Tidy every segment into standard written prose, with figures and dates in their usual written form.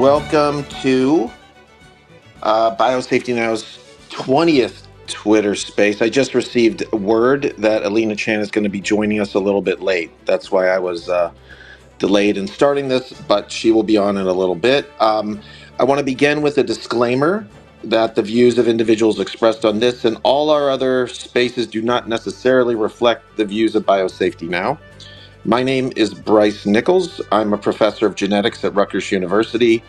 Welcome to Biosafety Now's 20th Twitter space. I just received word that Alina Chan is going to be joining us a little bit late. That's why I was delayed in starting this, but she will be on in a little bit. I want to begin with a disclaimer that the views of individuals expressed on this and all our other spaces do not necessarily reflect the views of Biosafety Now. My name is Bryce Nickels. I'm a professor of genetics at Rutgers University,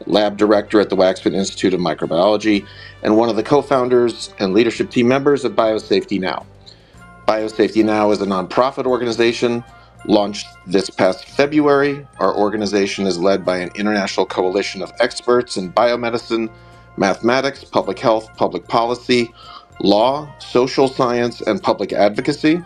lab director at the Washburne Institute of Microbiology, and one of the co-founders and leadership team members of Biosafety Now. Biosafety Now is a nonprofit organization launched this past February. Our organization is led by an international coalition of experts in biomedicine, mathematics, public health, public policy, law, social science, and public advocacy,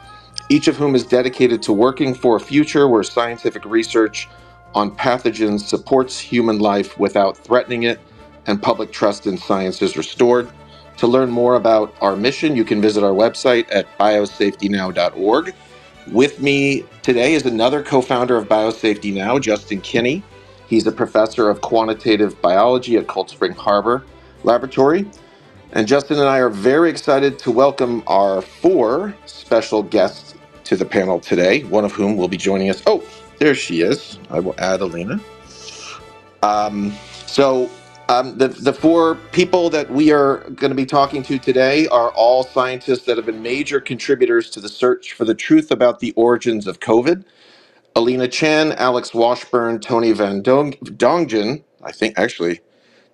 each of whom is dedicated to working for a future where scientific research on pathogens supports human life without threatening it and public trust in science is restored. To learn more about our mission, you can visit our website at biosafetynow.org. With me today is another co-founder of Biosafety Now, Justin Kinney. He's a professor of quantitative biology at Cold Spring Harbor Laboratory. And Justin and I are very excited to welcome our 4 special guests to the panel today, one of whom will be joining us. Oh, there she is. I will add Alina. The 4 people that we are going to be talking to today are all scientists that have been major contributors to the search for the truth about the origins of COVID. Alina Chan, Alex Washburne, Tony VanDongen, I think, actually.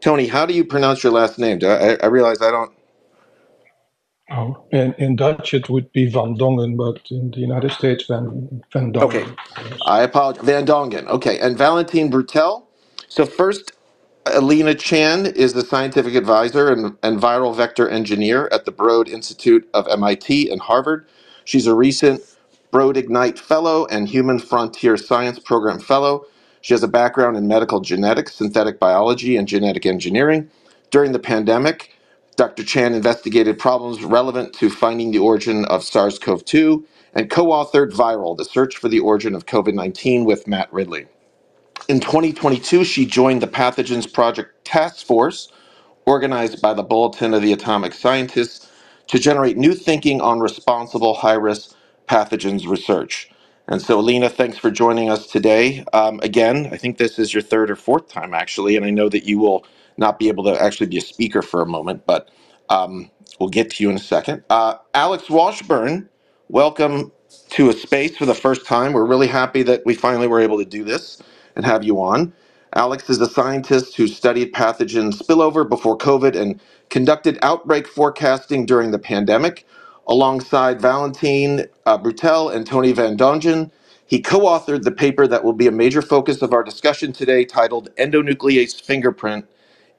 Tony, how do you pronounce your last name? I realize I don't. Oh, in Dutch it would be VanDongen, but in the United States, VanDongen. Okay, I apologize. VanDongen. Okay, and Valentin Bruttel. So first, Alina Chan is the scientific advisor and viral vector engineer at the Broad Institute of MIT and Harvard. She's a recent Broad Ignite Fellow and Human Frontier Science Program Fellow. She has a background in medical genetics, synthetic biology, and genetic engineering. During the pandemic, Dr. Chan investigated problems relevant to finding the origin of SARS-CoV-2 and co-authored Viral, the search for the origin of COVID-19 with Matt Ridley. In 2022, she joined the Pathogens Project Taskforce, organized by the Bulletin of the Atomic Scientists, to generate new thinking on responsible high-risk pathogens research. And so, Alina, thanks for joining us today. Again, I think this is your 3rd or 4th time, actually, and I know that you will not be able to actually be a speaker for a moment, but we'll get to you in a second. Alex Washburne, welcome to a space for the first time. We're really happy that we finally were able to do this and have you on. Alex is a scientist who studied pathogen spillover before COVID and conducted outbreak forecasting during the pandemic. Alongside Valentin Bruttel and Tony VanDongen, he co-authored the paper that will be a major focus of our discussion today, titled Endonuclease Fingerprint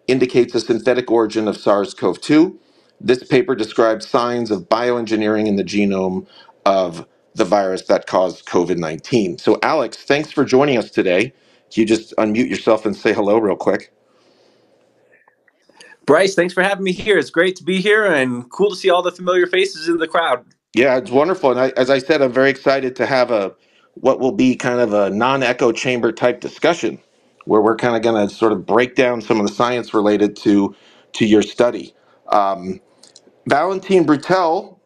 Indicates a Synthetic Origin of SARS-CoV-2. This paper describes signs of bioengineering in the genome of the virus that caused COVID-19. So Alex, thanks for joining us today. Can you just unmute yourself and say hello real quick? Bryce, thanks for having me here. It's great to be here and cool to see all the familiar faces in the crowd. Yeah, it's wonderful. And as I said, I'm very excited to have what will be kind of a non-echo chamber type discussion where we're kind of going to sort of break down some of the science related to your study. Valentin Bruttel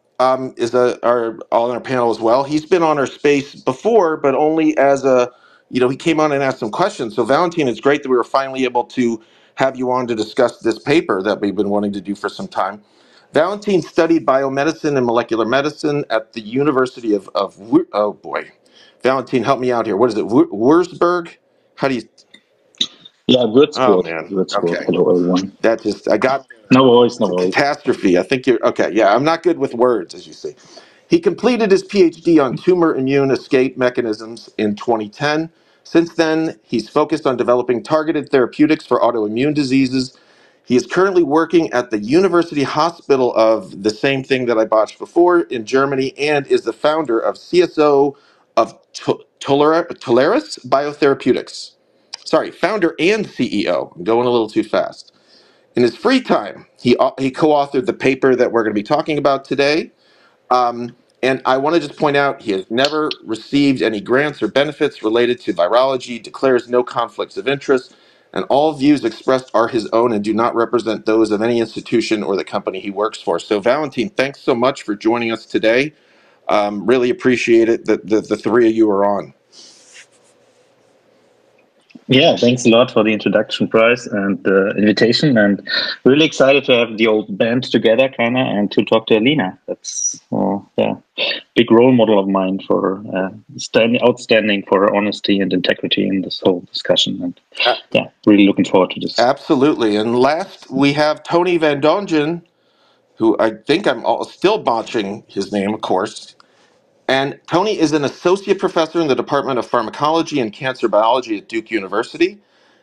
is on our panel as well. He's been on our space before, but only as he came on and asked some questions. So Valentin, it's great that we were finally able to have you on to discuss this paper that we've been wanting to do for some time. Valentin studied biomedicine and molecular medicine at the University of oh boy. Valentin, help me out here. What is it? Wurzburg? How do you? Yeah, Würzburg. Oh man. Würzburg. Okay. Hello, everyone. That just, I got No worries, no worries. catastrophe. I think you're okay. Yeah, I'm not good with words, as you see. He completed his PhD on tumor immune escape mechanisms in 2010. Since then, he's focused on developing targeted therapeutics for autoimmune diseases. He is currently working at the University Hospital of the same thing that I botched before in Germany, and is the founder of CSO of Toleris Biotherapeutics. Sorry, founder and CEO. I'm going a little too fast. In his free time, he co-authored the paper that we're going to be talking about today. And I want to just point out, he has never received any grants or benefits related to virology, declares no conflicts of interest, and all views expressed are his own and do not represent those of any institution or the company he works for. So Valentin, thanks so much for joining us today. Really appreciate it that the three of you are on. Yeah, thanks a lot for the introduction, Bryce, and the invitation. And really excited to have the old band together, kind of, and to talk to Alina. That's big role model of mine for outstanding for her honesty and integrity in this whole discussion. And really looking forward to this. Absolutely. And last, we have Tony VanDongen, who I think I'm still botching his name, of course. And Tony is an associate professor in the Department of Pharmacology and Cancer Biology at Duke University.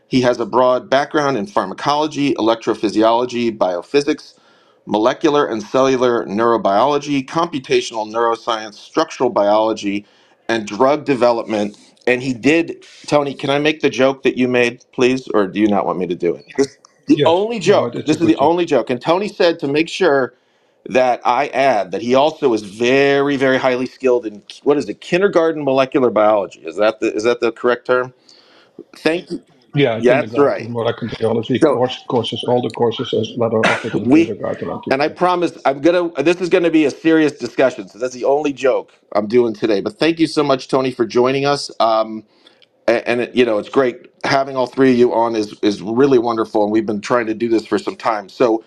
He has a broad background in pharmacology, electrophysiology, biophysics, molecular and cellular neurobiology, computational neuroscience, structural biology, and drug development. And he did, Tony, can I make the joke that you made, please? Or do you not want me to do it? Yes, no, it's This a is good the job. only joke. And Tony said to make sure that I add that he also is very, very highly skilled in kindergarten molecular biology. Is that the correct term? Thank you. Yeah, Yeah, that's right. kindergarten, molecular biology So courses, all the courses that are offered in kindergarten. and I promise this is gonna be a serious discussion. So that's the only joke I'm doing today. But thank you so much, Tony, for joining us. It's great having all three of you on is really wonderful, and we've been trying to do this for some time. So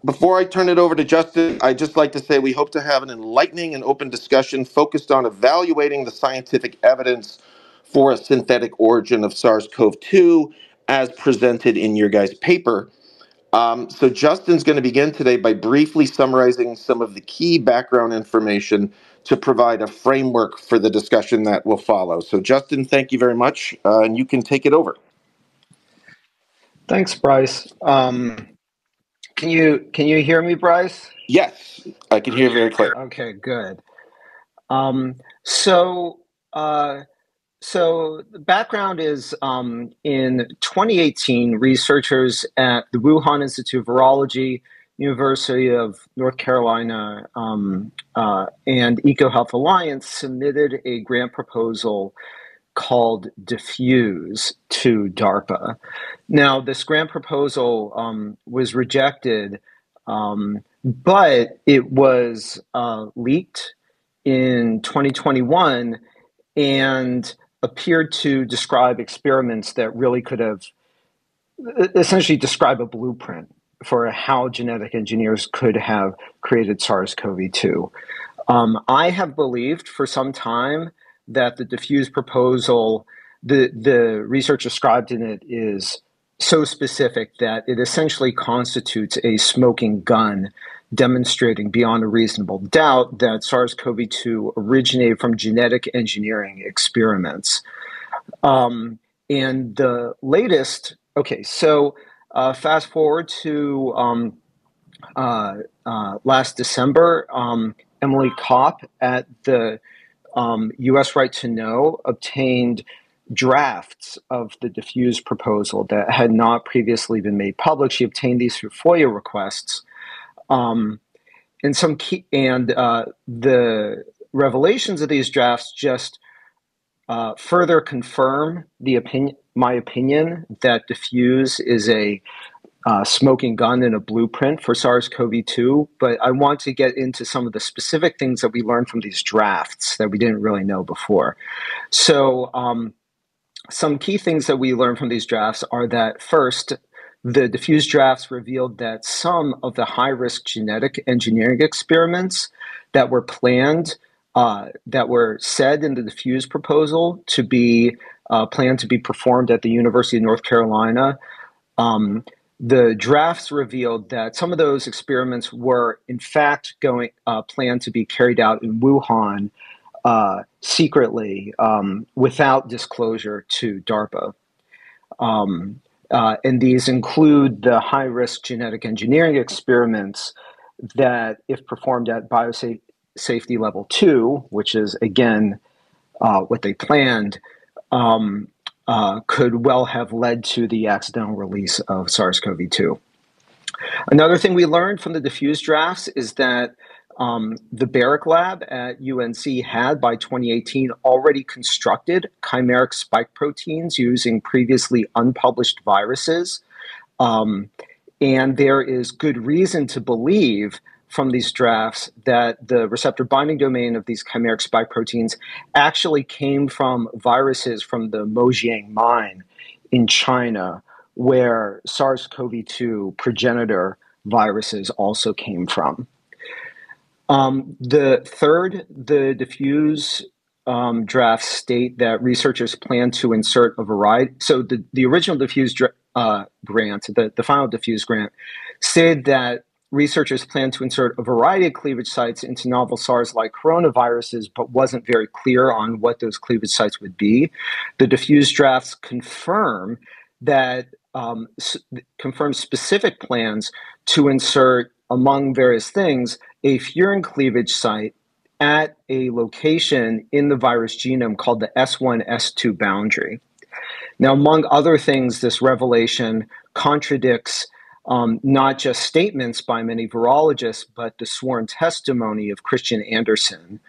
before I turn it over to Justin, I'd just like to say we hope to have an enlightening and open discussion focused on evaluating the scientific evidence for a synthetic origin of SARS-CoV-2 as presented in your guys' paper. So Justin's going to begin today by briefly summarizing some of the key background information to provide a framework for the discussion that will follow. So Justin, thank you very much, and you can take it over. Thanks, Bryce. Can you hear me, Bryce? Yes, I can hear very clear. Okay, good. So the background is in 2018, researchers at the Wuhan Institute of Virology, University of North Carolina, and EcoHealth Alliance submitted a grant proposal called Diffuse to DARPA. Now, this grant proposal was rejected, but it was leaked in 2021 and appeared to describe experiments that really could have essentially describe a blueprint for how genetic engineers could have created SARS-CoV-2. I have believed for some time that the Diffuse proposal, the research described in it is so specific that it essentially constitutes a smoking gun demonstrating beyond a reasonable doubt that SARS-CoV-2 originated from genetic engineering experiments. And the latest, fast forward to last December, Emily Kopp at the U.S. Right to Know obtained drafts of the Diffuse proposal that had not previously been made public. She obtained these through FOIA requests. And the revelations of these drafts just further confirm my opinion that Diffuse is a smoking gun and a blueprint for SARS-CoV-2, but I want to get into some of the specific things that we learned from these drafts that we didn't really know before. So some key things that we learned from these drafts are that first, the Diffuse drafts revealed that some of the high-risk genetic engineering experiments that were planned, that were said in the Diffuse proposal to be planned to be performed at the University of North Carolina, the drafts revealed that some of those experiments were, in fact, planned to be carried out in Wuhan secretly without disclosure to DARPA. And these include the high-risk genetic engineering experiments that, if performed at biosafety level 2, which is, again, what they planned, could well have led to the accidental release of SARS-CoV-2. Another thing we learned from the Diffuse drafts is that The Barrick lab at UNC had, by 2018, already constructed chimeric spike proteins using previously unpublished viruses. And there is good reason to believe from these drafts that the receptor binding domain of these chimeric spike proteins actually came from viruses from the Mojiang mine in China, where SARS-CoV-2 progenitor viruses also came from. The diffuse drafts state that researchers plan to insert a variety. So the original diffuse grant, the final diffuse grant, said that researchers plan to insert a variety of cleavage sites into novel SARS-like coronaviruses, but wasn't very clear on what those cleavage sites would be. The diffuse drafts confirm that confirm specific plans to insert, among various things, a furin cleavage site at a location in the virus genome called the S1-S2 boundary. Now, among other things, this revelation contradicts not just statements by many virologists, but the sworn testimony of Christian Andersen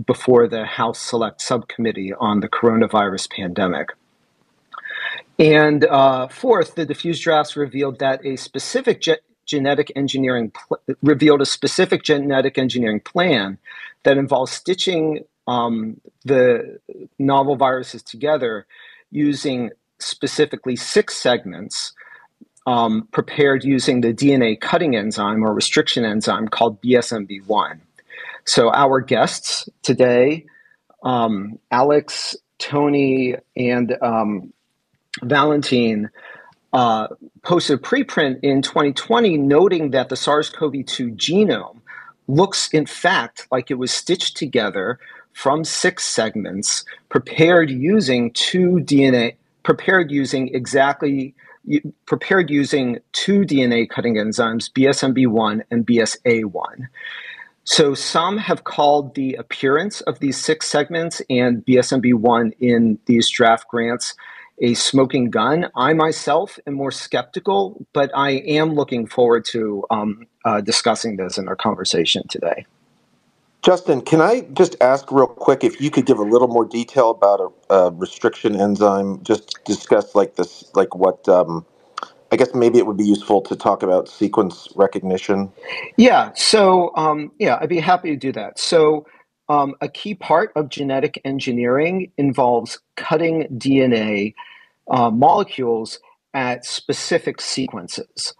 before the House Select Subcommittee on the Coronavirus Pandemic. And fourth, the diffuse drafts revealed that a specific genetic engineering plan that involves stitching the novel viruses together using specifically 6 segments prepared using the DNA cutting enzyme or restriction enzyme called BSMB1. So our guests today, Alex, Tony, and Valentin, posted a preprint in 2020 noting that the SARS-CoV-2 genome looks, in fact, like it was stitched together from 6 segments prepared using 2 DNA cutting enzymes, BSMB1 and BSA1. So some have called the appearance of these 6 segments and BSMB1 in these draft grants a smoking gun. I myself am more skeptical, but I am looking forward to discussing this in our conversation today. Justin, can I just ask real quick if you could give a little more detail about a restriction enzyme? Just discuss like this, like what, I guess maybe it would be useful to talk about sequence recognition. Yeah, so I'd be happy to do that. So a key part of genetic engineering involves cutting DNA molecules at specific sequences.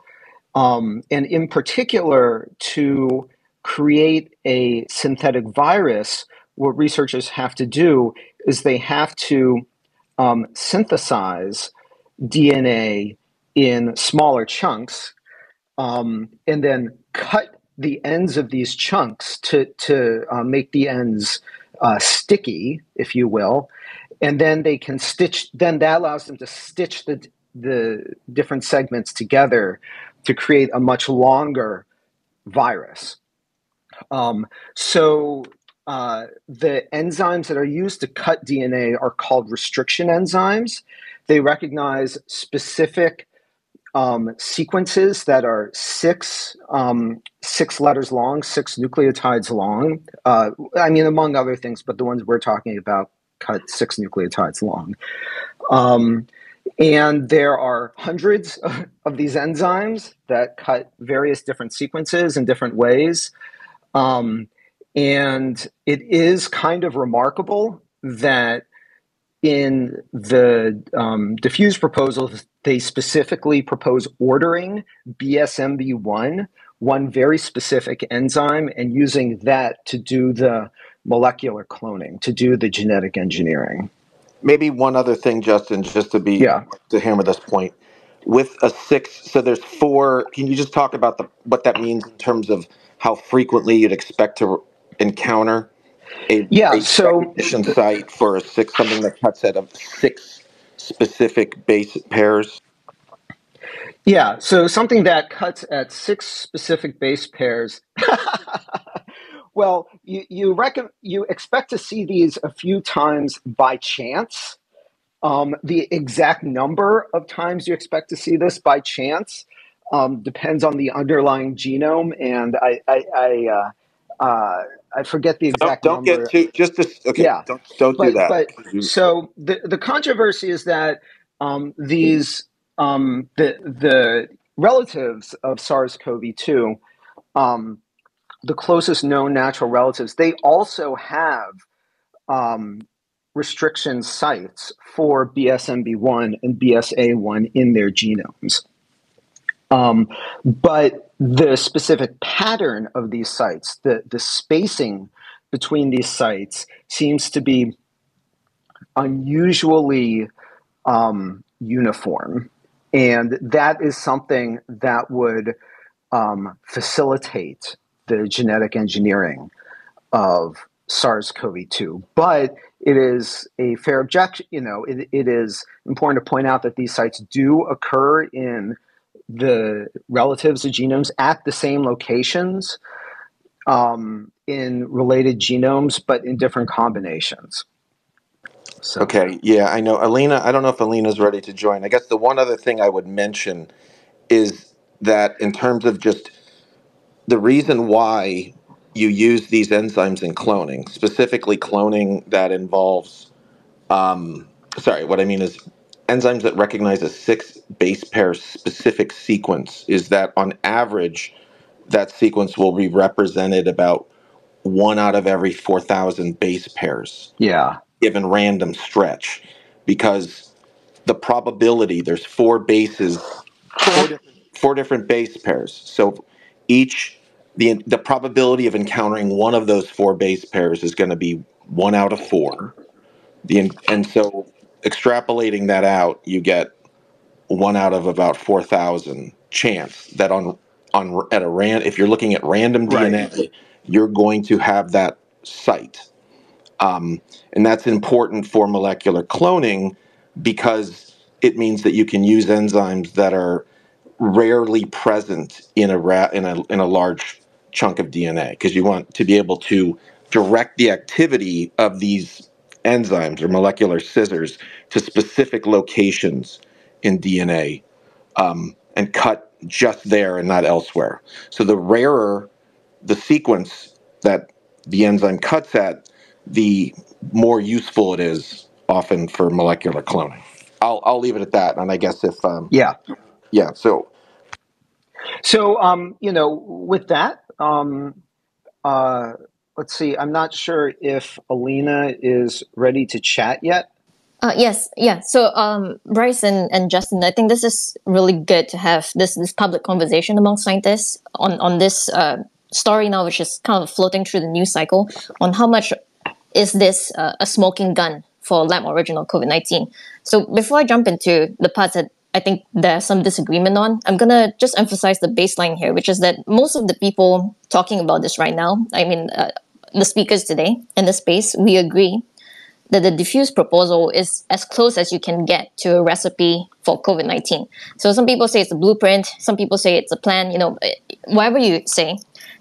And in particular, to create a synthetic virus, what researchers have to do is they have to synthesize DNA in smaller chunks and then cut the ends of these chunks to make the ends sticky, if you will. And then they can stitch, then that allows them to stitch the different segments together to create a much longer virus. So the enzymes that are used to cut DNA are called restriction enzymes. They recognize specific sequences that are 6 letters long, 6 nucleotides long. I mean, among other things, but the ones we're talking about cut 6 nucleotides long. And there are hundreds of these enzymes that cut various different sequences in different ways. And it is kind of remarkable that in the diffuse proposals, they specifically propose ordering BSMB1, one very specific enzyme, and using that to do the molecular cloning, to do the genetic engineering. Maybe one other thing, Justin, just to hammer this point. With a 6, so there's 4. Can you just talk about what that means in terms of how frequently you'd expect to encounter a recognition site for a 6, something that cuts out of 6 specific base pairs? Yeah, so something that cuts at 6 specific base pairs. Well, you expect to see these a few times by chance. The exact number of times you expect to see this by chance depends on the underlying genome, and I forget the exact Don't number. get too okay. Yeah, Don't do that. but so the controversy is that these the relatives of SARS-CoV-2, the closest known natural relatives, they also have restriction sites for BSMB1 and BSA1 in their genomes. But the specific pattern of these sites, the spacing between these sites, seems to be unusually uniform. And that is something that would facilitate the genetic engineering of SARS-CoV-2. But it is a fair objection. It is important to point out that these sites do occur in the relatives of genomes at the same locations in related genomes, but in different combinations. So. Okay, yeah, I know. Alina, I don't know if Alina's ready to join. I guess the one other thing I would mention is that in terms of just the reason why you use these enzymes in cloning, specifically cloning that involves, what I mean is enzymes that recognize a 6 base pair specific sequence, is that on average, that sequence will be represented about 1 out of every 4,000 base pairs. Yeah. Given random stretch, because the probability, there's 4 bases, four different base pairs. So the probability of encountering one of those 4 base pairs is going to be 1 out of 4. And so extrapolating that out, you get 1 out of about 4,000 chance that if you're looking at random DNA, you're going to have that site. And that's important for molecular cloning because it means that you can use enzymes that are rarely present in a large chunk of DNA, because you want to be able to direct the activity of these enzymes or molecular scissors to specific locations in DNA, and cut just there and not elsewhere. So the rarer the sequence that the enzyme cuts at, the more useful it is often for molecular cloning. I'll leave it at that. And I guess if with that, let's see. I'm not sure if Alina is ready to chat yet. Yes, yeah. So, Bryce and Justin, I think this is really good to have this public conversation among scientists on this story now, which is kind of floating through the news cycle, on how much is this a smoking gun for lab original COVID-19. So before I jump into the parts that I think there's some disagreement on, I'm going to just emphasize the baseline here, which is that most of the people talking about this right now, the speakers today in the space, we agree that the diffuse proposal is as close as you can get to a recipe for COVID-19. So some people say it's a blueprint, some people say it's a plan, whatever you say.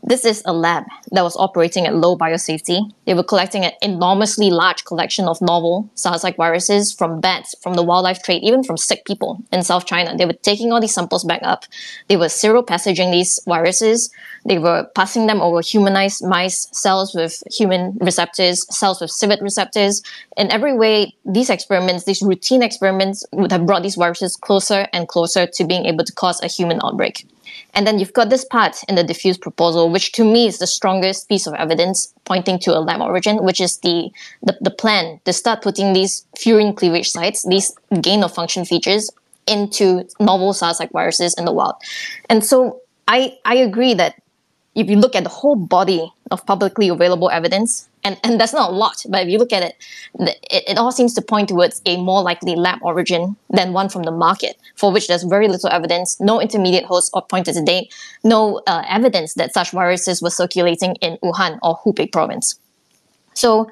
This is a lab that was operating at low biosafety. They were collecting an enormously large collection of novel SARS-like viruses from bats, from the wildlife trade, even from sick people in South China. They were taking all these samples back up. They were seropassaging these viruses. They were passing them over humanized mice, cells with human receptors, cells with civet receptors. In every way, these routine experiments would have brought these viruses closer and closer to being able to cause a human outbreak. And then you've got this part in the diffuse proposal, which to me is the strongest piece of evidence pointing to a lab origin, which is the plan to start putting these furin cleavage sites, these gain of function features, into novel SARS-like viruses in the wild. And so I agree that if you look at the whole body of publicly available evidence, and that's not a lot, but if you look at it, it all seems to point towards a more likely lab origin than one from the market, for which there's very little evidence, no intermediate hosts pointed to date, no evidence that such viruses were circulating in Wuhan or Hubei province. So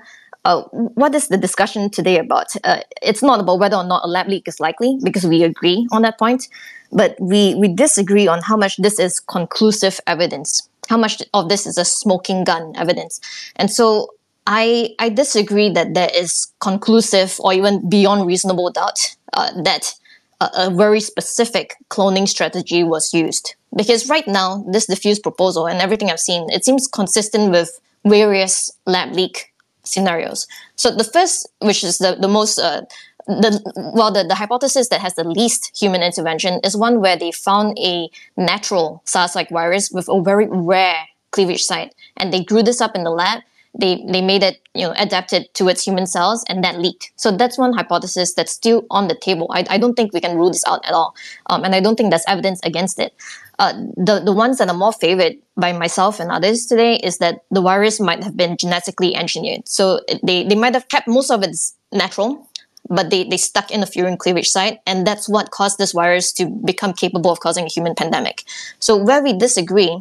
what is the discussion today about? It's not about whether or not a lab leak is likely, because we agree on that point, but we disagree on how much this is conclusive evidence. How much of this is a smoking gun evidence? And so I disagree that there is conclusive or even beyond reasonable doubt that a very specific cloning strategy was used Because right now, this diffuse proposal and everything I've seen, it seems consistent with various lab leak scenarios. So the first, which is the most, the hypothesis that has the least human intervention is one where they found a natural SARS-like virus with a very rare cleavage site, and they grew this up in the lab. They made it, adapted towards human cells, and that leaked. So that's one hypothesis that's still on the table. I don't think we can rule this out at all, and I don't think there's evidence against it. The ones that are more favored by myself and others today is that the virus might have been genetically engineered. So they might have kept most of its natural, but they stuck in a furin cleavage site, and that's what caused this virus to become capable of causing a human pandemic. So where we disagree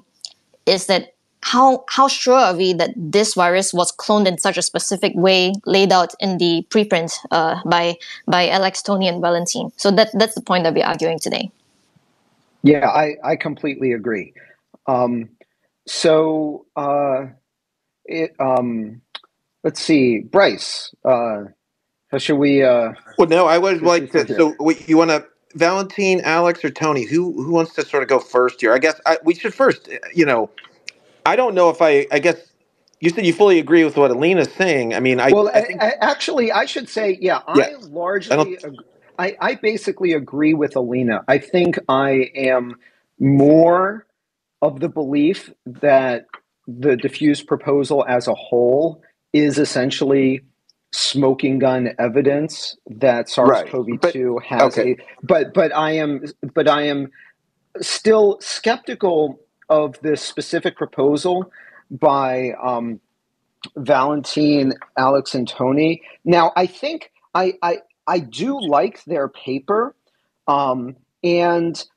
is that how sure are we that this virus was cloned in such a specific way laid out in the preprint by Alex, Tony, and Valentin? So that's the point that we're arguing today. Yeah, I completely agree. Let's see, Bryce, should we? Well, no, I would like to. So, you want to, Valentin, Alex, or Tony? Who wants to sort of go first here? I guess we should first. I don't know if I guess you said you fully agree with what Alina's saying. I mean, I think, actually, I should say, I largely, I basically agree with Alina. I think I am more of the belief that the diffuse proposal as a whole is essentially smoking gun evidence that SARS-CoV-2 has but I am still skeptical of this specific proposal by Valentin, Alex, and Tony. Now, I think I do like their paper, and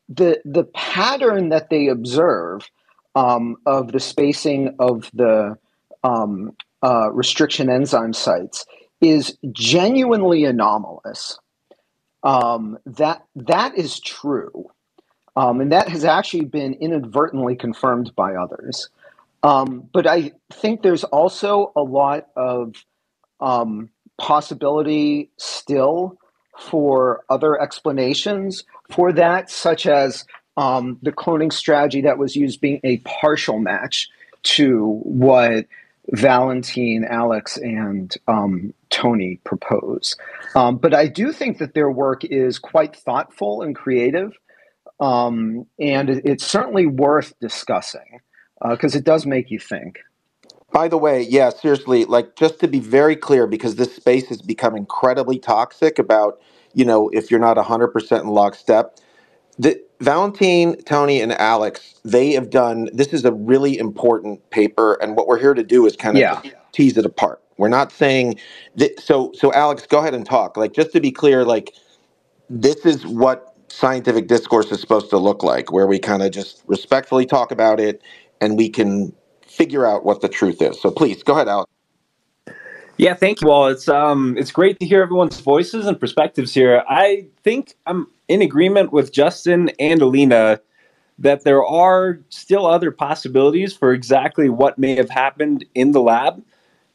the pattern that they observe of the spacing of the restriction enzyme sites is genuinely anomalous. That is true. And that has actually been inadvertently confirmed by others. But I think there's also a lot of possibility still for other explanations for that, such as the cloning strategy that was used being a partial match to what Valentin, Alex, and Tony propose. But I do think that their work is quite thoughtful and creative. And it's certainly worth discussing because it does make you think. By the way, yeah, seriously, like just to be very clear, because this space has become incredibly toxic about, if you're not 100% in lockstep. Valentin, Tony, and Alex, they have done, this is a really important paper, and what we're here to do is kind of tease it apart. We're not saying that, so Alex, go ahead and talk. Like, just to be clear, like, this is what scientific discourse is supposed to look like, where we kind of just respectfully talk about it and we can figure out what the truth is. So please go ahead, Alex. Yeah, thank you all. It's great to hear everyone's voices and perspectives here. I think I'm in agreement with Justin and Alina that there are still other possibilities for exactly what may have happened in the lab.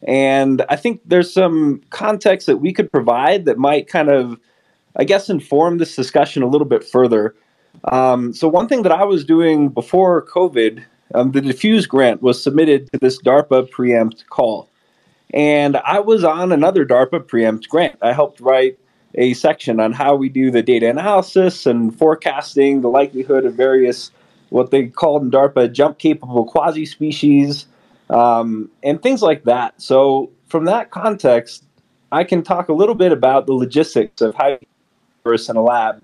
And I think there's some context that we could provide that might kind of, I guess, inform this discussion a little bit further. So one thing that I was doing before COVID, the Diffuse grant was submitted to this DARPA preempt call. And I was on another DARPA preempt grant. I helped write a section on how we do the data analysis and forecasting the likelihood of various, what they called in DARPA, jump-capable quasi-species, and things like that. So from that context, I can talk a little bit about the logistics of how you virus in a lab.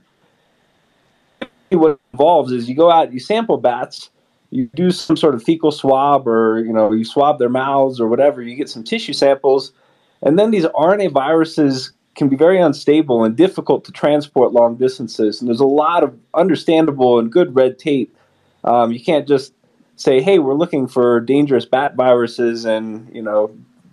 What involves is you go out, you sample bats, you do some sort of fecal swab, or you swab their mouths or whatever, you get some tissue samples, and then these RNA viruses can be very unstable and difficult to transport long distances, and there's a lot of understandable and good red tape. You can't just say, hey, we're looking for dangerous bat viruses in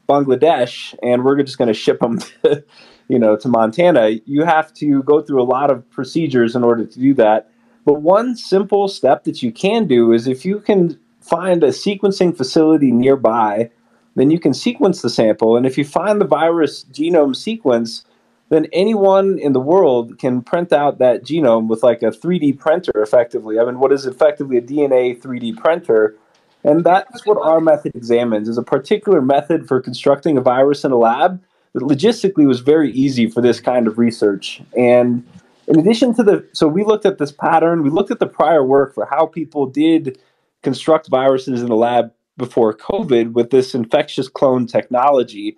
Bangladesh, and we're just going to ship them to, to Montana. You have to go through a lot of procedures in order to do that. But one simple step that you can do is if you can find a sequencing facility nearby, then you can sequence the sample. And if you find the virus genome sequence, then anyone in the world can print out that genome with like a 3D printer effectively. I mean, what is effectively a DNA 3D printer? And that's what our method examines, is a particular method for constructing a virus in a lab that logistically was very easy for this kind of research. And in addition to so we looked at this pattern, we looked at the prior work for how people did construct viruses in the lab before COVID with this infectious clone technology.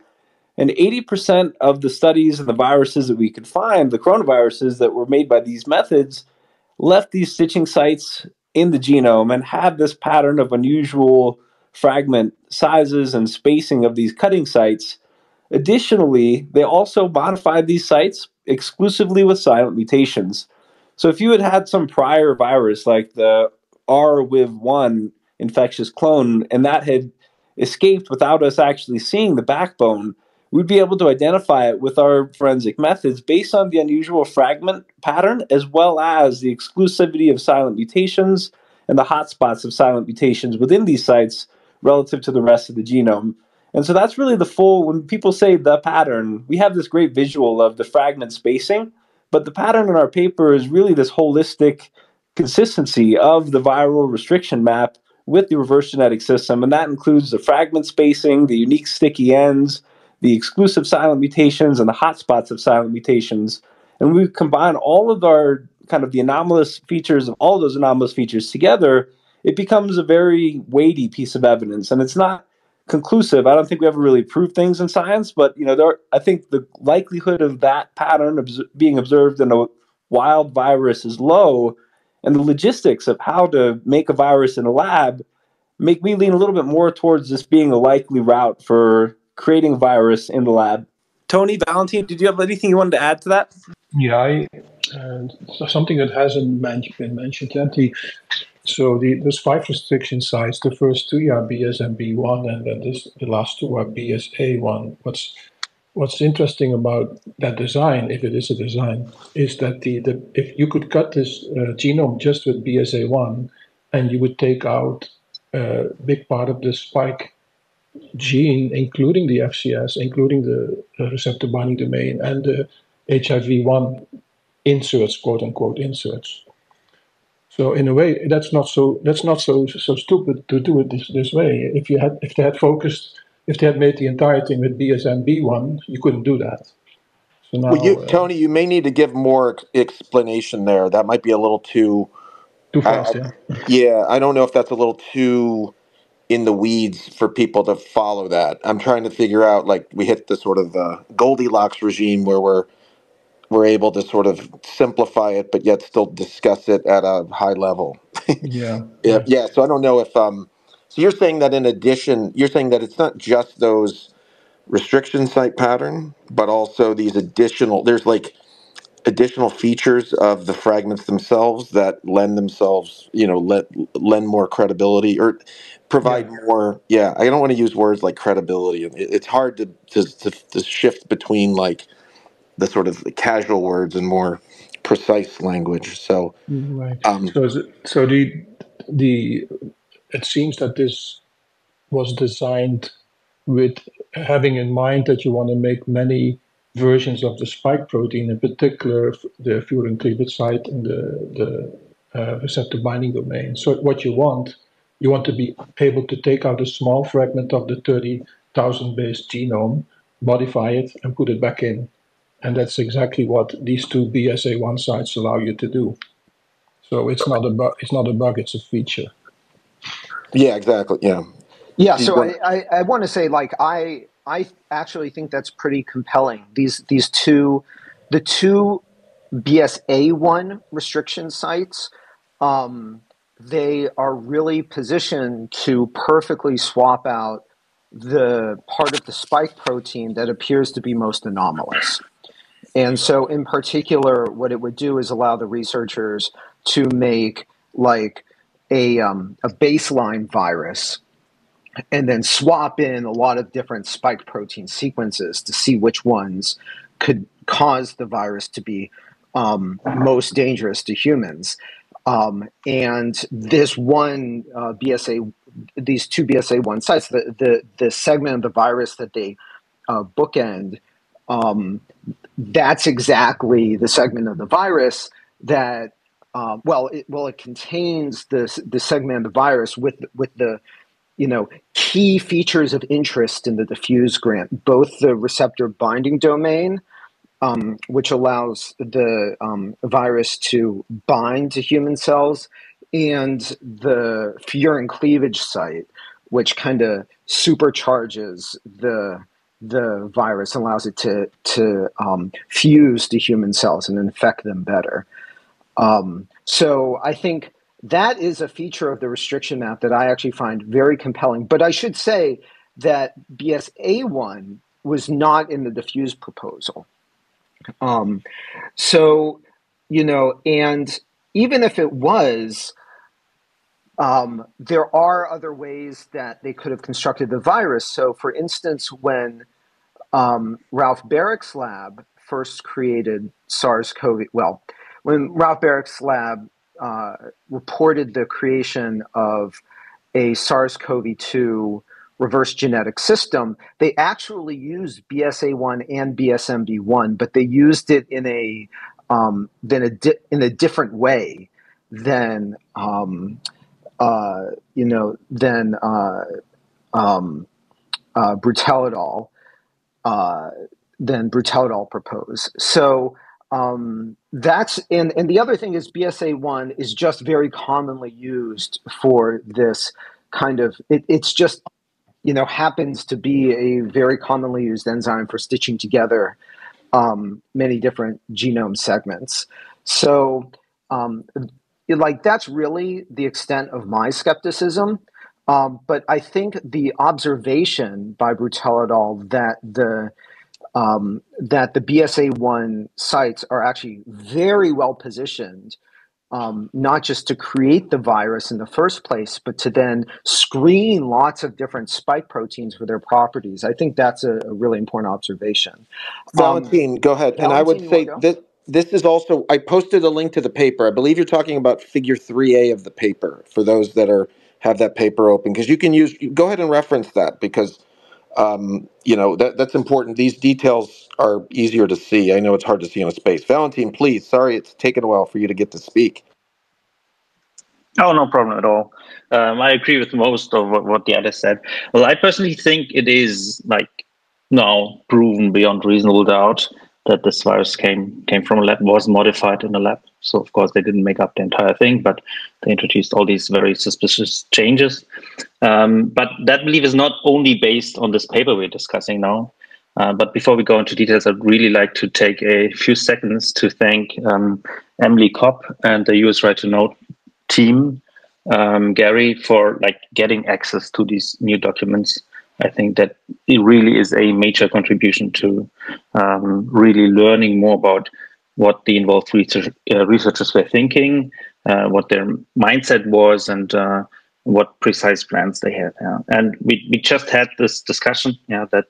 And 80% of the studies and the viruses that we could find, the coronaviruses that were made by these methods, left these stitching sites in the genome and had this pattern of unusual fragment sizes and spacing of these cutting sites. Additionally, they also modified these sites exclusively with silent mutations. So if you had had some prior virus like the RWIV1 infectious clone and that had escaped without us actually seeing the backbone, we'd be able to identify it with our forensic methods based on the unusual fragment pattern, as well as the exclusivity of silent mutations and the hotspots of silent mutations within these sites relative to the rest of the genome. And so that's really when people say the pattern, we have this great visual of the fragment spacing, but the pattern in our paper is really this holistic consistency of the viral restriction map with the reverse genetic system. And that includes the fragment spacing, the unique sticky ends, the exclusive silent mutations, and the hotspots of silent mutations. And we combine all of our kind of the anomalous features of all those anomalous features together, it becomes a very weighty piece of evidence. And it's not conclusive. I don't think we ever really prove things in science, but I think the likelihood of that pattern being observed in a wild virus is low, and the logistics of how to make a virus in a lab make me lean a little bit more towards this being a likely route for creating a virus in the lab. Tony, Valentin, did you have anything you wanted to add to that? Yeah, so something that hasn't been mentioned yet. There's 5 restriction sites. The first 2 are BSMB1, and then the last 2 are BSA1. What's interesting about that design, if it is a design, is that if you could cut this genome just with BSA1, and you would take out a big part of the spike gene, including the FCS, including the receptor binding domain, and the HIV1 inserts, quote unquote inserts. So in a way, that's not so stupid to do it this way. If they had made the entire thing with BSMB1, you couldn't do that. So now, Tony, you may need to give more explanation there. That might be a little too fast. Yeah, I don't know if that's a little too in the weeds for people to follow that. I'm trying to figure out, like, we hit the sort of Goldilocks regime where we're able to sort of simplify it, but yet still discuss it at a high level. Yeah. So I don't know if so you're saying that in addition, you're saying that it's not just those restriction site pattern, but also these there's like additional features of the fragments themselves that lend themselves, lend more credibility or provide more. Yeah, I don't want to use words like credibility. It's hard to shift between like the sort of casual words and more precise language. So, right. So it seems that this was designed with having in mind that you want to make many versions of the spike protein, in particular the furin cleavage site and the receptor binding domain. So what you want to be able to take out a small fragment of the 30,000 base genome, modify it, and put it back in. And that's exactly what these 2 BSA1 sites allow you to do. So it's not a bug, it's a feature. Yeah, exactly. Yeah. Yeah. So I want to say, like, I actually think that's pretty compelling. The 2 BSA1 restriction sites, they are really positioned to perfectly swap out the part of the spike protein that appears to be most anomalous. And so in particular, what it would do is allow the researchers to make like a baseline virus and then swap in a lot of different spike protein sequences to see which ones could cause the virus to be most dangerous to humans. And this one these 2 BSA1 sites, the segment of the virus that they bookend that's exactly the segment of the virus that, it contains the segment of the virus with the key features of interest in the diffuse grant, both the receptor binding domain, which allows the virus to bind to human cells, and the furin cleavage site, which kind of supercharges the virus, allows it to fuse to human cells and infect them better. So I think that is a feature of the restriction map that I actually find very compelling. But I should say that BSA1 was not in the diffuse proposal. And even if it was, there are other ways that they could have constructed the virus. So, for instance, when Ralph Barrick's lab first created when Ralph Barrick's lab reported the creation of a SARS-CoV-2 reverse genetic system, they actually used BSA1 and BSMB1, but they used it in a different way than Bruttel et al. Proposed. So that's and the other thing is BSA1 is just very commonly used for this kind of it's just happens to be a very commonly used enzyme for stitching together many different genome segments. So that's really the extent of my skepticism. But I think the observation by Bruttel et al. That the BSA1 sites are actually very well positioned, not just to create the virus in the first place, but to then screen lots of different spike proteins for their properties. I think that's a really important observation. Valentin, go ahead. And I would say that this is also, I posted a link to the paper. I believe you're talking about figure 3A of the paper for those that have that paper open, because you can go ahead and reference that, because that's important. These details are easier to see. I know it's hard to see on a space. Valentin, please. Sorry, it's taken a while for you to get to speak. Oh, no problem at all. I agree with most of what the others said. Well, I personally think it is now proven beyond reasonable doubt that this virus came from a lab, was modified in a lab. So of course they didn't make up the entire thing, but they introduced all these very suspicious changes. But that belief is not only based on this paper we're discussing now. But before we go into details, I'd really like to take a few seconds to thank Emily Kopp and the US Right to Know team, Gary, for getting access to these new documents. I think that it really is a major contribution to really learning more about what the involved researchers were thinking, what their mindset was, and what precise plans they had. And we just had this discussion that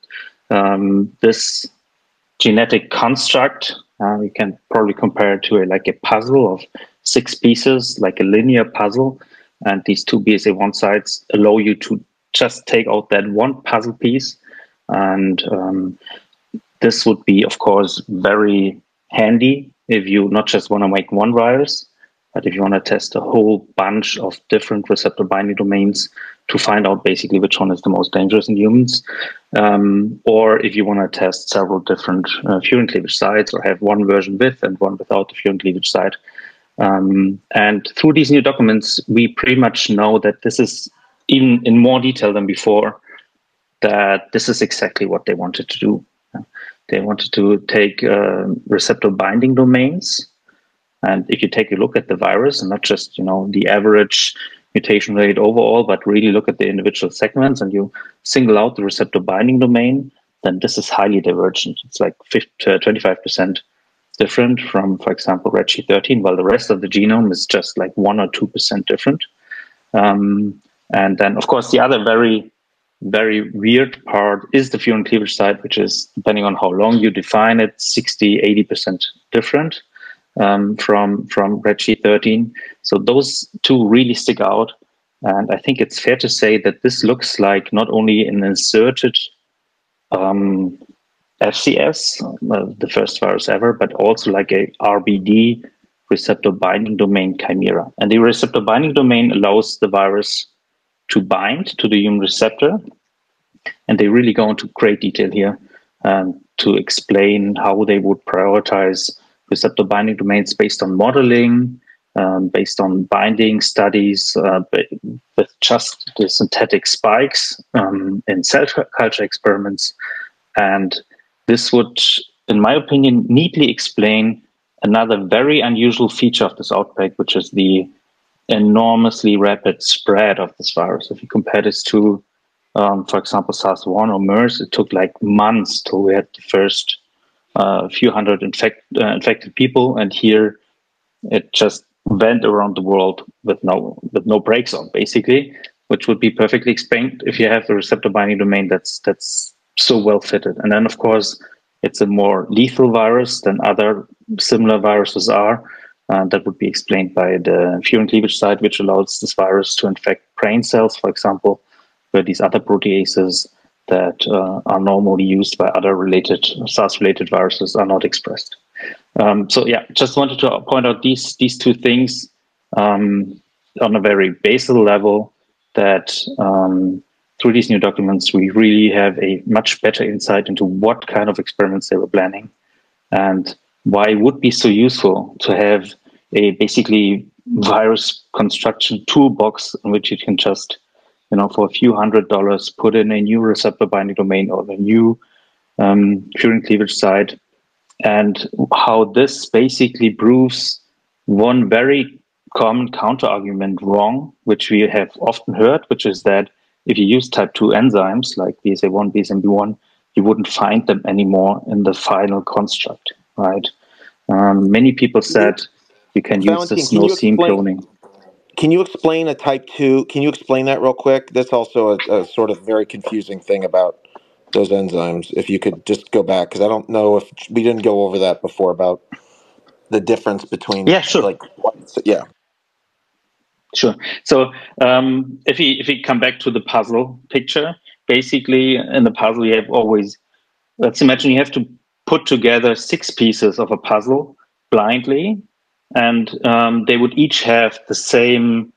this genetic construct, we can probably compare it to a puzzle of 6 pieces, like a linear puzzle. And these 2 BSA1 sites allow you to just take out that one puzzle piece. And this would be, of course, very handy if you not just want to make one virus, but if you want to test a whole bunch of different receptor binding domains to find out basically which one is the most dangerous in humans. Or if you want to test several different furin cleavage sites, or have one version with and one without the furin cleavage site. And through these new documents, we pretty much know that this is, even in more detail than before, that this is exactly what they wanted to do. They wanted to take receptor binding domains. And if you take a look at the virus, and not just the average mutation rate overall, but really look at the individual segments, and you single out the receptor binding domain, then this is highly divergent. It's like 25% different from, for example, Reg13, while the rest of the genome is just like 1 or 2% different. And then, of course, the other very, very weird part is the furin cleavage site, which is, depending on how long you define it, 60, 80% different from Reg13. So those 2 really stick out. And I think it's fair to say that this looks like not only an inserted FCS, the first virus ever, but also like a RBD, receptor binding domain chimera. And the receptor binding domain allows the virus to bind to the human receptor. And they really go into great detail here to explain how they would prioritize receptor binding domains based on modeling, based on binding studies with just the synthetic spikes in cell culture experiments. And this would, in my opinion, neatly explain another very unusual feature of this outbreak, which is the enormously rapid spread of this virus. If you compare this to, for example, SARS-1 or MERS, it took like months till we had the first few hundred infected people, and here it just went around the world with no brakes on, basically, which would be perfectly explained if you have a receptor binding domain that's so well fitted. And then, of course, it's a more lethal virus than other similar viruses are. That would be explained by the furin cleavage site, which allows this virus to infect brain cells, for example, where these other proteases that are normally used by other SARS-related viruses are not expressed. So yeah, just wanted to point out these two things on a very basal level, that through these new documents, we really have a much better insight into what kind of experiments they were planning and why it would be so useful to have a basically virus construction toolbox in which you can just, for a few $100, put in a new receptor binding domain or a new furin cleavage site, and how this basically proves one very common counter argument wrong, which we have often heard, which is that if you use type 2 enzymes like BSA1, BSMB1, you wouldn't find them anymore in the final construct, right? Many people said you can use this no-seam cloning. Can you explain a type 2? Can you explain that real quick? That's also a sort of very confusing thing about those enzymes. If you could just go back, because I don't know if we didn't go over that before about the difference between. Yeah, sure. Sure. So if we come back to the puzzle picture, basically in the puzzle you have always, let's imagine you have to put together 6 pieces of a puzzle blindly, and they would each have the same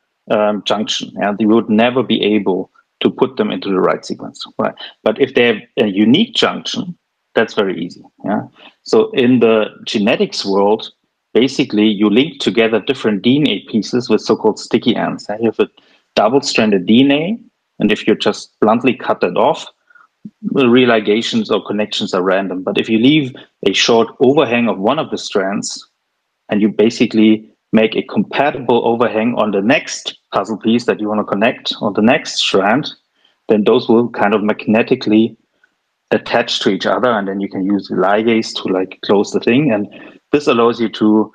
junction. And you would never be able to put them into the right sequence. Right? But if they have a unique junction, that's very easy. Yeah. So in the genetics world, basically you link together different DNA pieces with so-called sticky ends. You have a double-stranded DNA, and if you just bluntly cut that off, the religations or connections are random. But if you leave a short overhang of one of the strands, and you basically make a compatible overhang on the next puzzle piece that you want to connect on the next strand, then those will kind of magnetically attach to each other, and then you can use the ligase to like close the thing. And this allows you to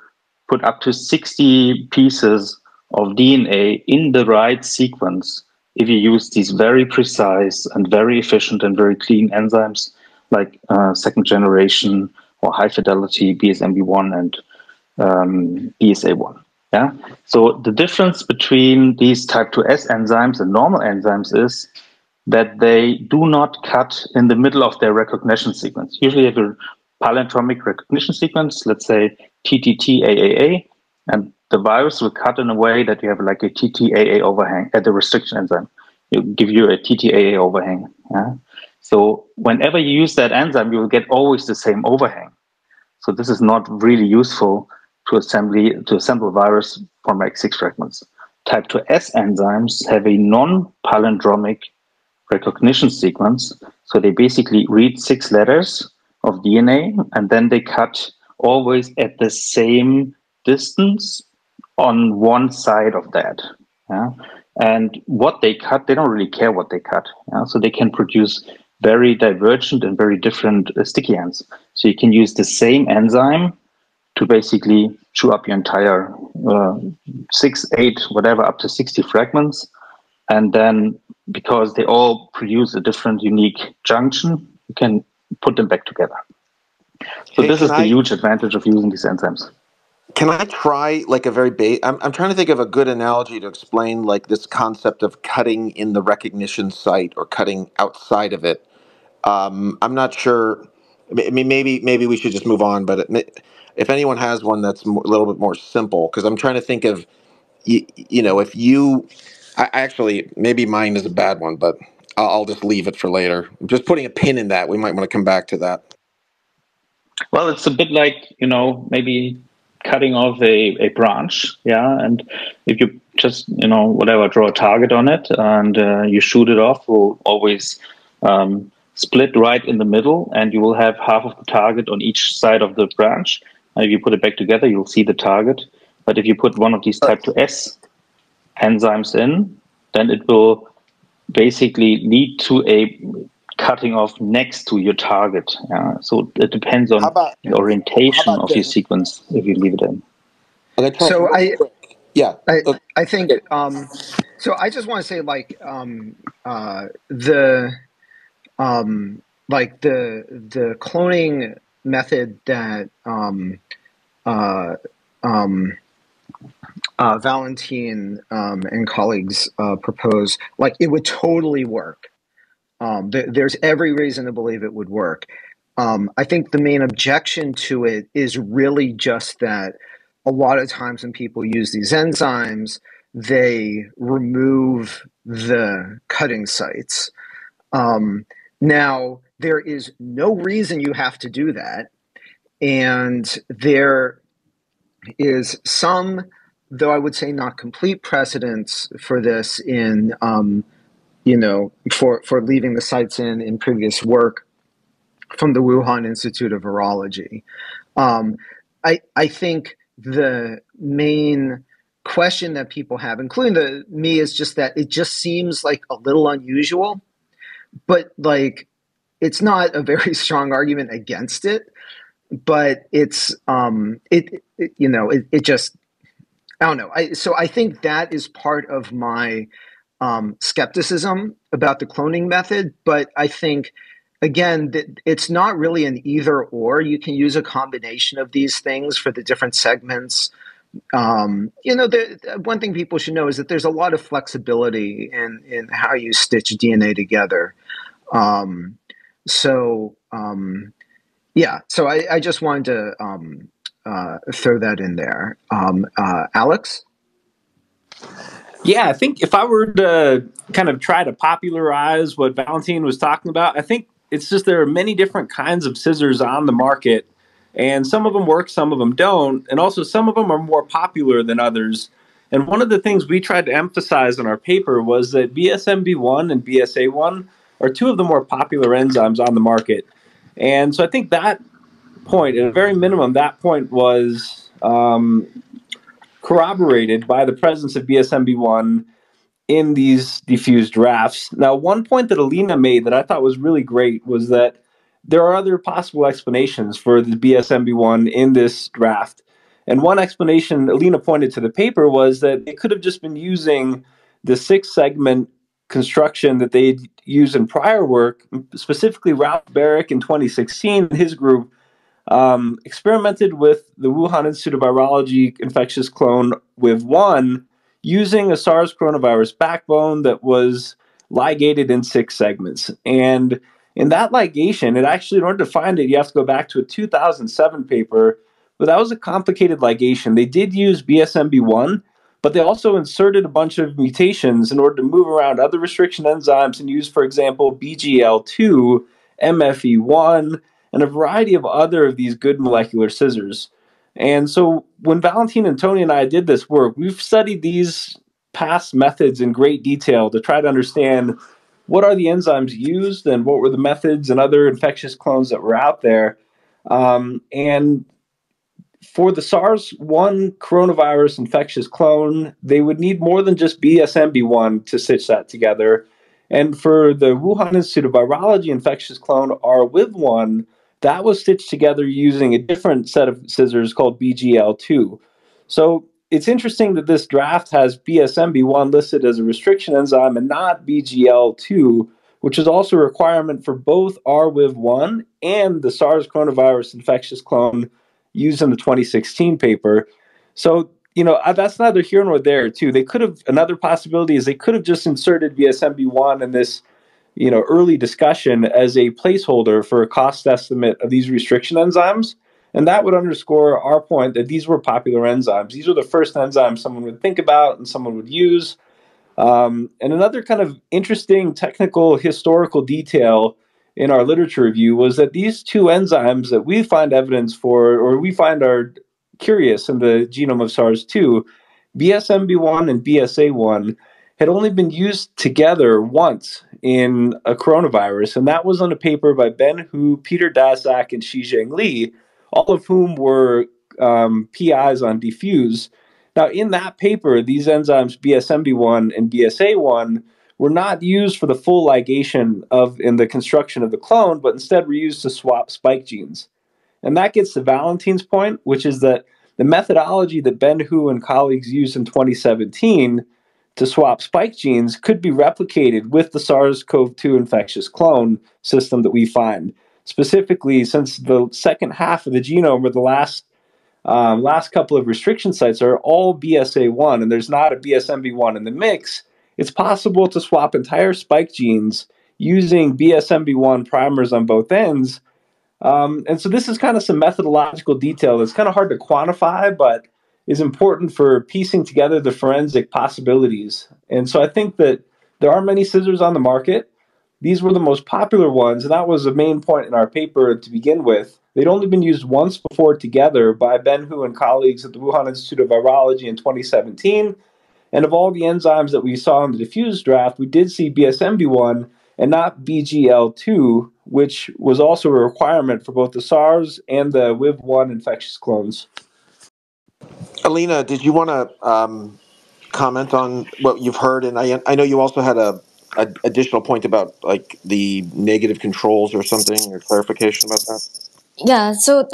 put up to 60 pieces of DNA in the right sequence if you use these very precise and very efficient and very clean enzymes like second generation or high fidelity BSMB1 and BSA1. Yeah. So the difference between these type 2S enzymes and normal enzymes is that they do not cut in the middle of their recognition sequence. Usually you have a palindromic recognition sequence, let's say TTT-AAA, and the virus will cut in a way that you have like a TTAA overhang at the restriction enzyme. It will give you a TTAA overhang. Yeah? So whenever you use that enzyme, you will get always the same overhang. So this is not really useful to assemble virus from like 6 fragments. Type 2S enzymes have a non-palindromic recognition sequence. So they basically read 6 letters of DNA, and then they cut always at the same distance on one side of that. Yeah? And what they cut, they don't really care what they cut. Yeah? So they can produce very divergent and very different sticky ends. So you can use the same enzyme to basically chew up your entire 6, 8, whatever, up to 60 fragments. And then because they all produce a different unique junction, you can put them back together. So this is the huge advantage of using these enzymes. Can I try like a very I'm trying to think of a good analogy to explain like this concept of cutting in the recognition site or cutting outside of it. I'm not sure. I mean, maybe we should just move on. But if anyone has one that's a little bit more simple, because I'm trying to think of, if you, I actually, maybe mine is a bad one, but I'll just leave it for later. I'm just putting a pin in that. We might want to come back to that. Well, it's a bit like, maybe cutting off a branch, yeah. And if you just, whatever, draw a target on it and you shoot it off, will always split right in the middle, and you will have half of the target on each side of the branch. And if you put it back together, you'll see the target. But if you put one of these type 2S enzymes in, then it will basically lead to a cutting off next to your target. So it depends on the orientation of your sequence if you leave it in. So I think okay. so I just want to say like the cloning method that Valentin and colleagues propose, like it would totally work. There's every reason to believe it would work. I think the main objection to it is really just that a lot of times when people use these enzymes, they remove the cutting sites. Now, there is no reason you have to do that. And there is some, though I would say not complete precedence for this in, for leaving the sites in previous work from the Wuhan Institute of Virology. I think the main question that people have, including me, is just that it just seems like a little unusual, but like it's not a very strong argument against it. But it's it just, I don't know. So I think that is part of my skepticism about the cloning method. But I think, again, that it's not really an either or. You can use a combination of these things for the different segments. One thing people should know is that there's a lot of flexibility in how you stitch DNA together. So I just wanted to throw that in there. Alex? Yeah, I think if I were to kind of try to popularize what Valentin was talking about, I think it's just there are many different kinds of scissors on the market, and some of them work, some of them don't, and also some of them are more popular than others. And one of the things we tried to emphasize in our paper was that BSMB1 and BSA1 are two of the more popular enzymes on the market. And so I think that point, at a very minimum, that point was corroborated by the presence of BSMB1 in these diffused drafts. Now, one point that Alina made that I thought was really great was that there are other possible explanations for the BSMB1 in this draft. And one explanation Alina pointed to the paper was that they could have just been using the 6-segment construction that they'd used in prior work, specifically Ralph Barrick in 2016, his group, experimented with the Wuhan Institute of Virology infectious clone WIV1 using a SARS coronavirus backbone that was ligated in 6 segments. And in that ligation, it actually, in order to find it, you have to go back to a 2007 paper, but that was a complicated ligation. They did use BSMB1, but they also inserted a bunch of mutations in order to move around other restriction enzymes and use, for example, BGL2, MFE1, and a variety of other of these good molecular scissors. And so when Valentin and Tony and I did this work, we've studied these past methods in great detail to try to understand what are the enzymes used and what were the methods and other infectious clones that were out there. And for the SARS-1 coronavirus infectious clone, they would need more than just BSMB1 to stitch that together. And for the Wuhan Institute of Virology infectious clone, RWIV1, that was stitched together using a different set of scissors called BGL2. So it's interesting that this draft has BSMB1 listed as a restriction enzyme and not BGL2, which is also a requirement for both RWIV1 and the SARS coronavirus infectious clone used in the 2016 paper. So, that's neither here nor there, too. They could have, another possibility is they could have just inserted BSMB1 in this early discussion as a placeholder for a cost estimate of these restriction enzymes. And that would underscore our point that these were popular enzymes. These were the first enzymes someone would think about and someone would use. And another kind of interesting technical historical detail in our literature review was that these two enzymes that we find evidence for, or we find are curious in the genome of SARS-2, BSMB1 and BSA1, had only been used together once in a coronavirus, and that was on a paper by Ben Hu, Peter Daszak, and Shizheng Li, all of whom were PIs on Diffuse. Now, in that paper, these enzymes BSMB1 and BSA1 were not used for the full ligation in the construction of the clone, but instead were used to swap spike genes. And that gets to Valentin's point, which is that the methodology that Ben Hu and colleagues used in 2017 to swap spike genes could be replicated with the SARS-CoV-2 infectious clone system that we find. Specifically, since the second half of the genome, or the last couple of restriction sites, are all BSA1, and there's not a BSMB1 in the mix, it's possible to swap entire spike genes using BSMB1 primers on both ends. And so this is kind of some methodological detail that's kind of hard to quantify, but is important for piecing together the forensic possibilities. And so I think that there are many scissors on the market. These were the most popular ones, and that was the main point in our paper to begin with. They'd only been used once before together by Ben Hu and colleagues at the Wuhan Institute of Virology in 2017. And of all the enzymes that we saw in the diffuse draft, we did see BSMB1 and not BGL2, which was also a requirement for both the SARS and the WIV1 infectious clones. Alina, did you want to comment on what you've heard? And I know you also had a additional point about like the negative controls or something, or clarification about that. Yeah, so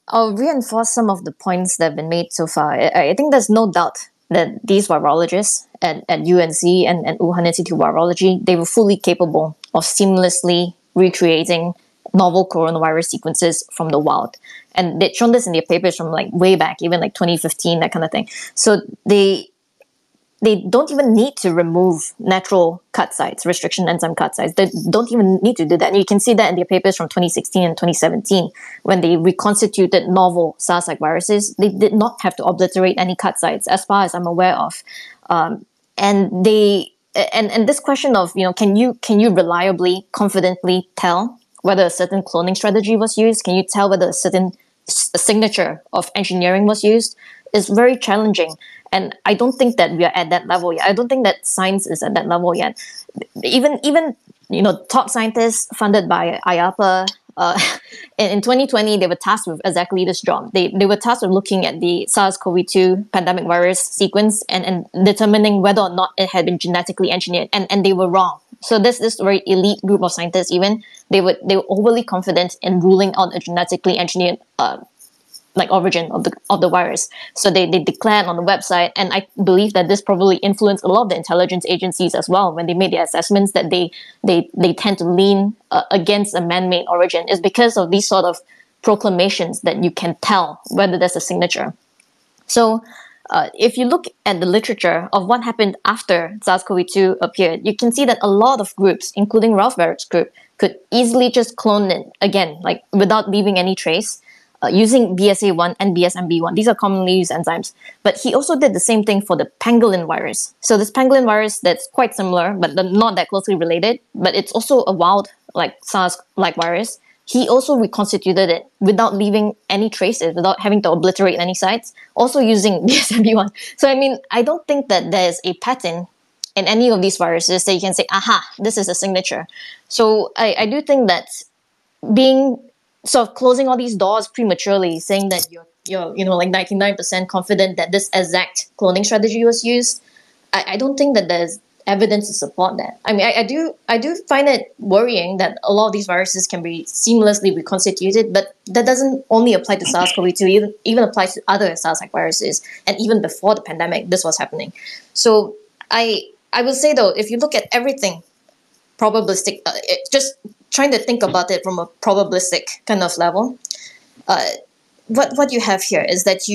I'll reinforce some of the points that have been made so far. I think there's no doubt that these virologists at UNC and Wuhan Institute of Virology, they were fully capable of seamlessly recreating novel coronavirus sequences from the wild. And they'd shown this in their papers from like way back, even like 2015, that kind of thing. So they don't even need to remove natural cut sites, restriction enzyme cut sites. They don't even need to do that. And you can see that in their papers from 2016 and 2017, when they reconstituted novel SARS-like viruses. They did not have to obliterate any cut sites, as far as I'm aware of. And this question of, can you reliably, confidently tell whether a certain cloning strategy was used? Can you tell whether a certain signature of engineering was used? Is very challenging. And I don't think that we are at that level yet. I don't think that science is at that level yet. Even top scientists funded by IARPA, in 2020, they were tasked with exactly this job. They were tasked with looking at the SARS-CoV-2 pandemic virus sequence and determining whether or not it had been genetically engineered. And they were wrong. So this very elite group of scientists, even, they were overly confident in ruling out a genetically engineered origin of the virus. So they declared on the website, and I believe that this probably influenced a lot of the intelligence agencies as well when they made their assessments, that they tend to lean against a man-made origin. Is because of these sort of proclamations that you can tell whether there's a signature. So if you look at the literature of what happened after SARS-CoV-2 appeared, you can see that a lot of groups, including Ralph Barrett's group, could easily just clone it again, like without leaving any trace. Using BSA1 and BSMB1. These are commonly used enzymes. But he also did the same thing for the pangolin virus. So this pangolin virus that's quite similar, but not that closely related, but it's also a wild, like SARS-like virus. He also reconstituted it without leaving any traces, without having to obliterate any sites, also using BSMB1. So, I don't think that there's a pattern in any of these viruses that you can say, aha, this is a signature. So I do think that being sort of closing all these doors prematurely, saying that you're 99% confident that this exact cloning strategy was used, I don't think that there's evidence to support that. I do find it worrying that a lot of these viruses can be seamlessly reconstituted, but that doesn't only apply to SARS-CoV-2, it even applies to other SARS-like viruses, and even before the pandemic, this was happening. So I will say though, if you look at everything probabilistic, just trying to think about it from a probabilistic kind of level, what you have here is that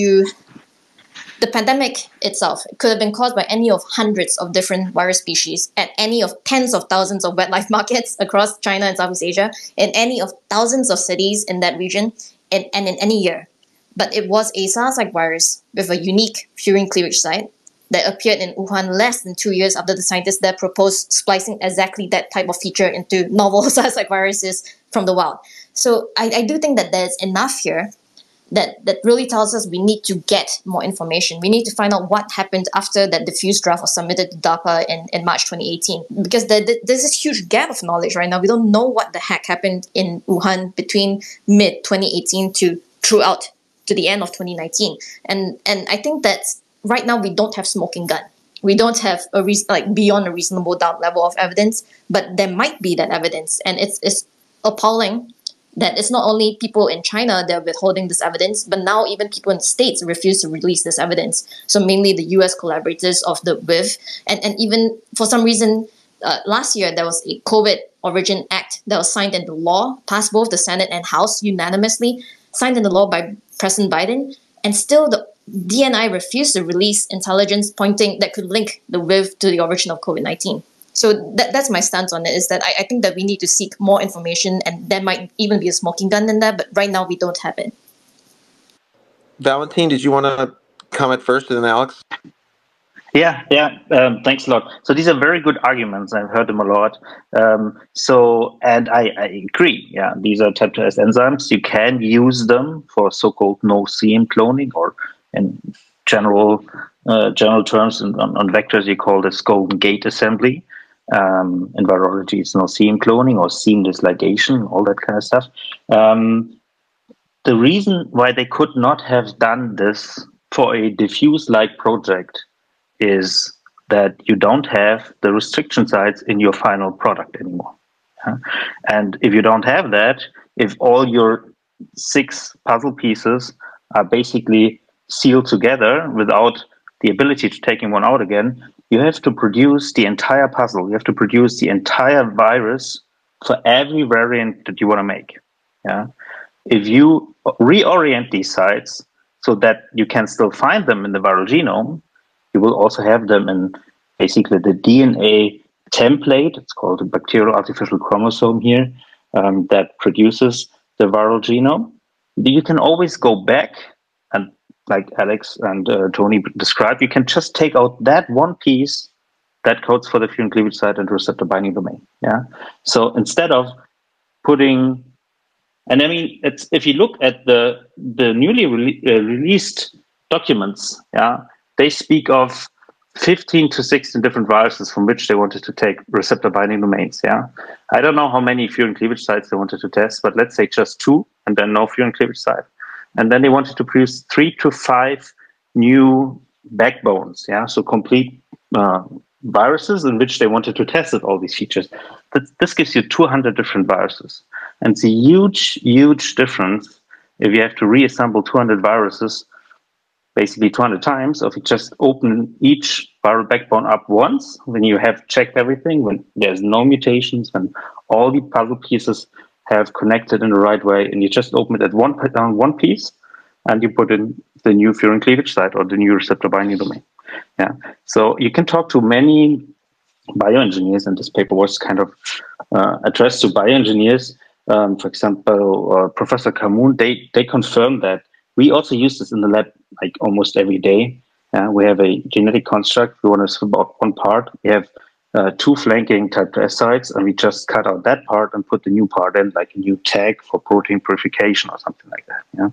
The pandemic itself could have been caused by any of hundreds of different virus species at any of tens of thousands of wildlife markets across China and Southeast Asia, in any of thousands of cities in that region, and in any year. But it was a SARS-like virus with a unique furin cleavage site that appeared in Wuhan less than 2 years after the scientists there proposed splicing exactly that type of feature into novel SARS-like viruses from the wild. So I do think that there's enough here that really tells us we need to get more information. We need to find out what happened after that diffuse draft was submitted to DARPA in March 2018. Because there's this huge gap of knowledge right now. We don't know what the heck happened in Wuhan between mid-2018 to throughout to the end of 2019. And I think that right now we don't have smoking gun. We don't have beyond a reasonable doubt level of evidence, but there might be that evidence. And it's appalling that it's not only people in China that are withholding this evidence, but now even people in the States refuse to release this evidence. So mainly the US collaborators of the WIV, and even for some reason, last year there was a COVID Origin Act that was signed into law, passed both the Senate and House unanimously, signed into law by President Biden, and still the DNI refused to release intelligence pointing that could link the WIV to the origin of COVID-19. So that's my stance on it, is that I think that we need to seek more information, and there might even be a smoking gun in there, but right now we don't have it. Valentin, did you want to comment first, and then Alex? Yeah. Thanks a lot. So these are very good arguments. I've heard them a lot. And I agree. Yeah, these are type 2S enzymes. You can use them for so-called no-seam cloning, or in general terms on vectors, you call this golden gate assembly. In virology, it's no-seam cloning or seamless ligation, all that kind of stuff. The reason why they could not have done this for a diffuse-like project is that you don't have the restriction sites in your final product anymore. And if you don't have that, if all your 6 puzzle pieces are basically sealed together without the ability to take one out again, you have to produce the entire puzzle. You have to produce the entire virus for every variant that you want to make. Yeah. If you reorient these sites so that you can still find them in the viral genome, you will also have them in basically the DNA template. It's called the bacterial artificial chromosome here, that produces the viral genome. You can always go back, and like Alex and Tony described, you can just take out that one piece that codes for the furin cleavage site and receptor binding domain. Yeah. So instead of putting, and I mean, if you look at the newly released documents, yeah, they speak of 15 to 16 different viruses from which they wanted to take receptor binding domains. Yeah, I don't know how many furin cleavage sites they wanted to test, but let's say just 2, and then no furin cleavage site. And then they wanted to produce 3 to 5 new backbones. Yeah, so complete viruses in which they wanted to test all these features. This gives you 200 different viruses, and it's a huge difference if you have to reassemble 200 viruses, basically 200 times, or if you just open each viral backbone up once, when you have checked everything, when there's no mutations, when all the puzzle pieces have connected in the right way, and you just open it at one piece, and you put in the new furin cleavage site or the new receptor binding domain. Yeah, so you can talk to many bioengineers, and this paper was kind of addressed to bioengineers. For example, Professor Kamoun, they confirmed that. We also use this in the lab like almost every day. We have a genetic construct. We want to swap out one part. We have 2 flanking type 2S sites, and we just cut out that part and put the new part in, like a new tag for protein purification or something like that. Yeah.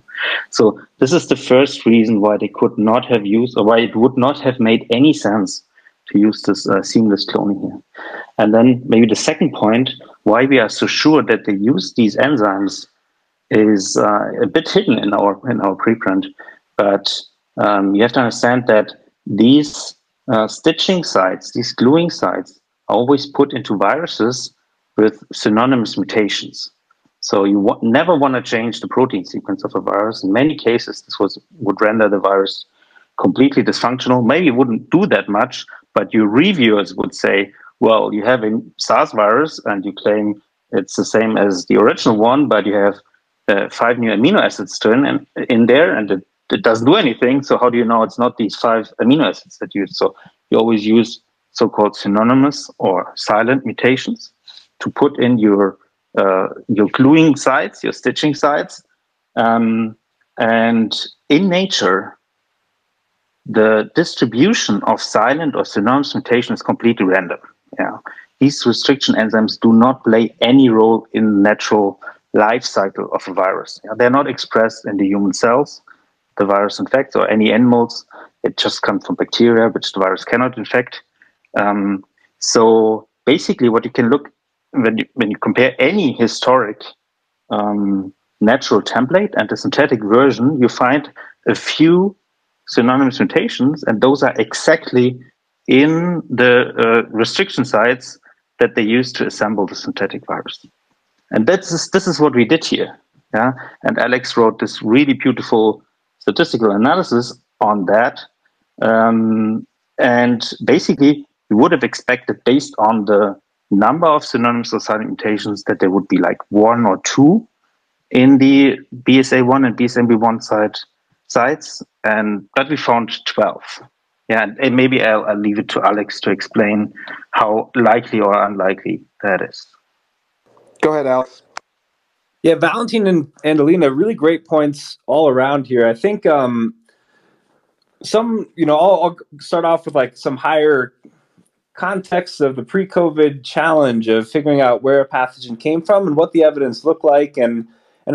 So this is the first reason why they could not have used, or why it would not have made any sense to use this seamless cloning here. And then maybe the second point, why we are so sure that they use these enzymes is a bit hidden in our preprint, but you have to understand that these stitching sites, these gluing sites, are always put into viruses with synonymous mutations. So you never want to change the protein sequence of a virus. In many cases, this would render the virus completely dysfunctional. Maybe it wouldn't do that much, but your reviewers would say, well, you have a SARS virus and you claim it's the same as the original one, but you have 5 new amino acids in there, and the it doesn't do anything. So how do you know it's not these 5 amino acids that you use? So you always use so-called synonymous or silent mutations to put in your gluing sites, your stitching sites. And in nature, the distribution of silent or synonymous mutation is completely random. Yeah. These restriction enzymes do not play any role in the natural life cycle of a virus. Yeah. They're not expressed in the human cells, the virus infects, or any animals. It just comes from bacteria, which the virus cannot infect. So basically what you can look, when you compare any historic natural template and the synthetic version, you find a few synonymous mutations, and those are exactly in the restriction sites that they use to assemble the synthetic virus. And this is what we did here. Yeah, and Alex wrote this really beautiful statistical analysis on that. And basically, we would have expected, based on the number of synonymous or silent mutations, that there would be like 1 or 2 in the BSA1 and BSMB1 sites, but we found 12. Yeah, and maybe I'll leave it to Alex to explain how likely or unlikely that is. Go ahead, Alex. Yeah, Valentin and Alina, really great points all around here. I think I'll start off with like some higher context of the pre-COVID challenge of figuring out where a pathogen came from and what the evidence looked like and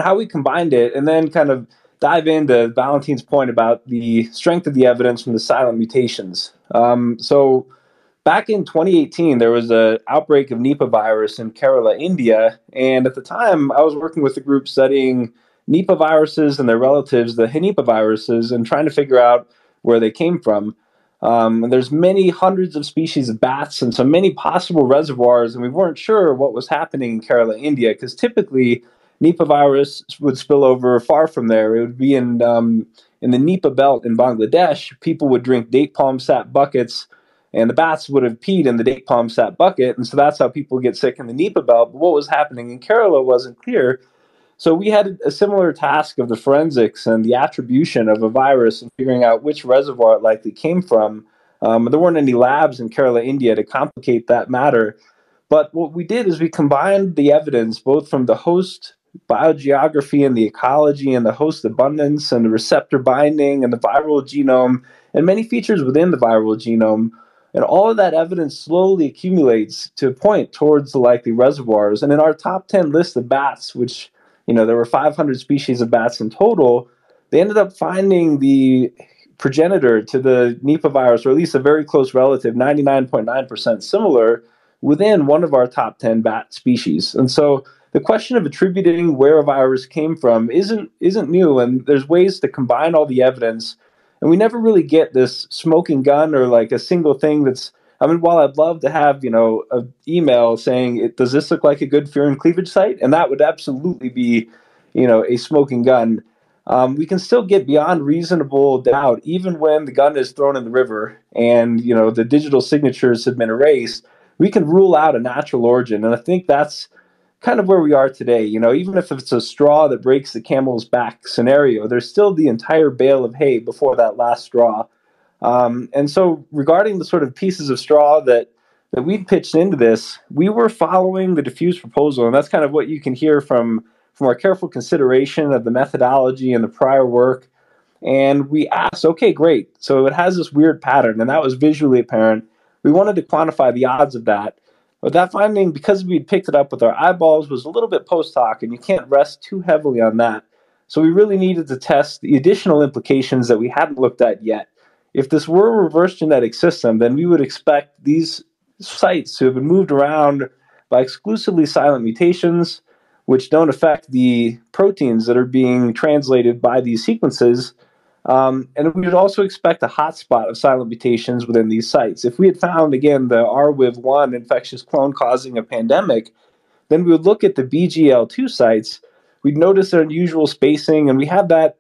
how we combined it, and then kind of dive into Valentin's point about the strength of the evidence from the silent mutations. So back in 2018, there was an outbreak of Nipah virus in Kerala, India, and at the time, I was working with a group studying Nipah viruses and their relatives, the Nipah viruses, and trying to figure out where they came from. And there's many hundreds of species of bats and so many possible reservoirs, and we weren't sure what was happening in Kerala, India, because typically Nipah virus would spill over far from there. It would be in the Nipah belt in Bangladesh. People would drink date palm sap buckets, and the bats would have peed in the date palm sap bucket, and so that's how people get sick in the Nipah belt. But what was happening in Kerala wasn't clear. So we had a similar task of the forensics and the attribution of a virus and figuring out which reservoir it likely came from. There weren't any labs in Kerala, India to complicate that matter. But what we did is we combined the evidence both from the host biogeography and the ecology and the host abundance and the receptor binding and the viral genome and many features within the viral genome. And all of that evidence slowly accumulates to point towards the likely reservoirs. And in our top 10 list of bats, which there were 500 species of bats in total, they ended up finding the progenitor to the Nipah virus, or at least a very close relative, 99.9% similar, within one of our top 10 bat species. And so the question of attributing where a virus came from isn't new, and there's ways to combine all the evidence. And we never really get this smoking gun or like a single thing that's, while I'd love to have, an email saying, does this look like a good furin cleavage site? And that would absolutely be, a smoking gun. We can still get beyond reasonable doubt, even when the gun is thrown in the river and, the digital signatures have been erased. We can rule out a natural origin. And I think that's kind of where we are today. Even if it's a straw that breaks the camel's back scenario, there's still the entire bale of hay before that last straw. And so regarding the sort of pieces of straw that we'd pitched into this, we were following the diffuse proposal. And that's kind of what you can hear from our careful consideration of the methodology and the prior work. And we asked, okay, great. So it has this weird pattern, and that was visually apparent. We wanted to quantify the odds of that. But that finding, because we'd picked it up with our eyeballs, was a little bit post hoc, and you can't rest too heavily on that. So we really needed to test the additional implications that we hadn't looked at yet. If this were a reverse genetic system, then we would expect these sites to have been moved around by exclusively silent mutations, which don't affect the proteins that are being translated by these sequences. And we would also expect a hotspot of silent mutations within these sites. If we had found, again, the RWIV1 infectious clone causing a pandemic, then we would look at the BGL2 sites. We'd notice their unusual spacing, and we had that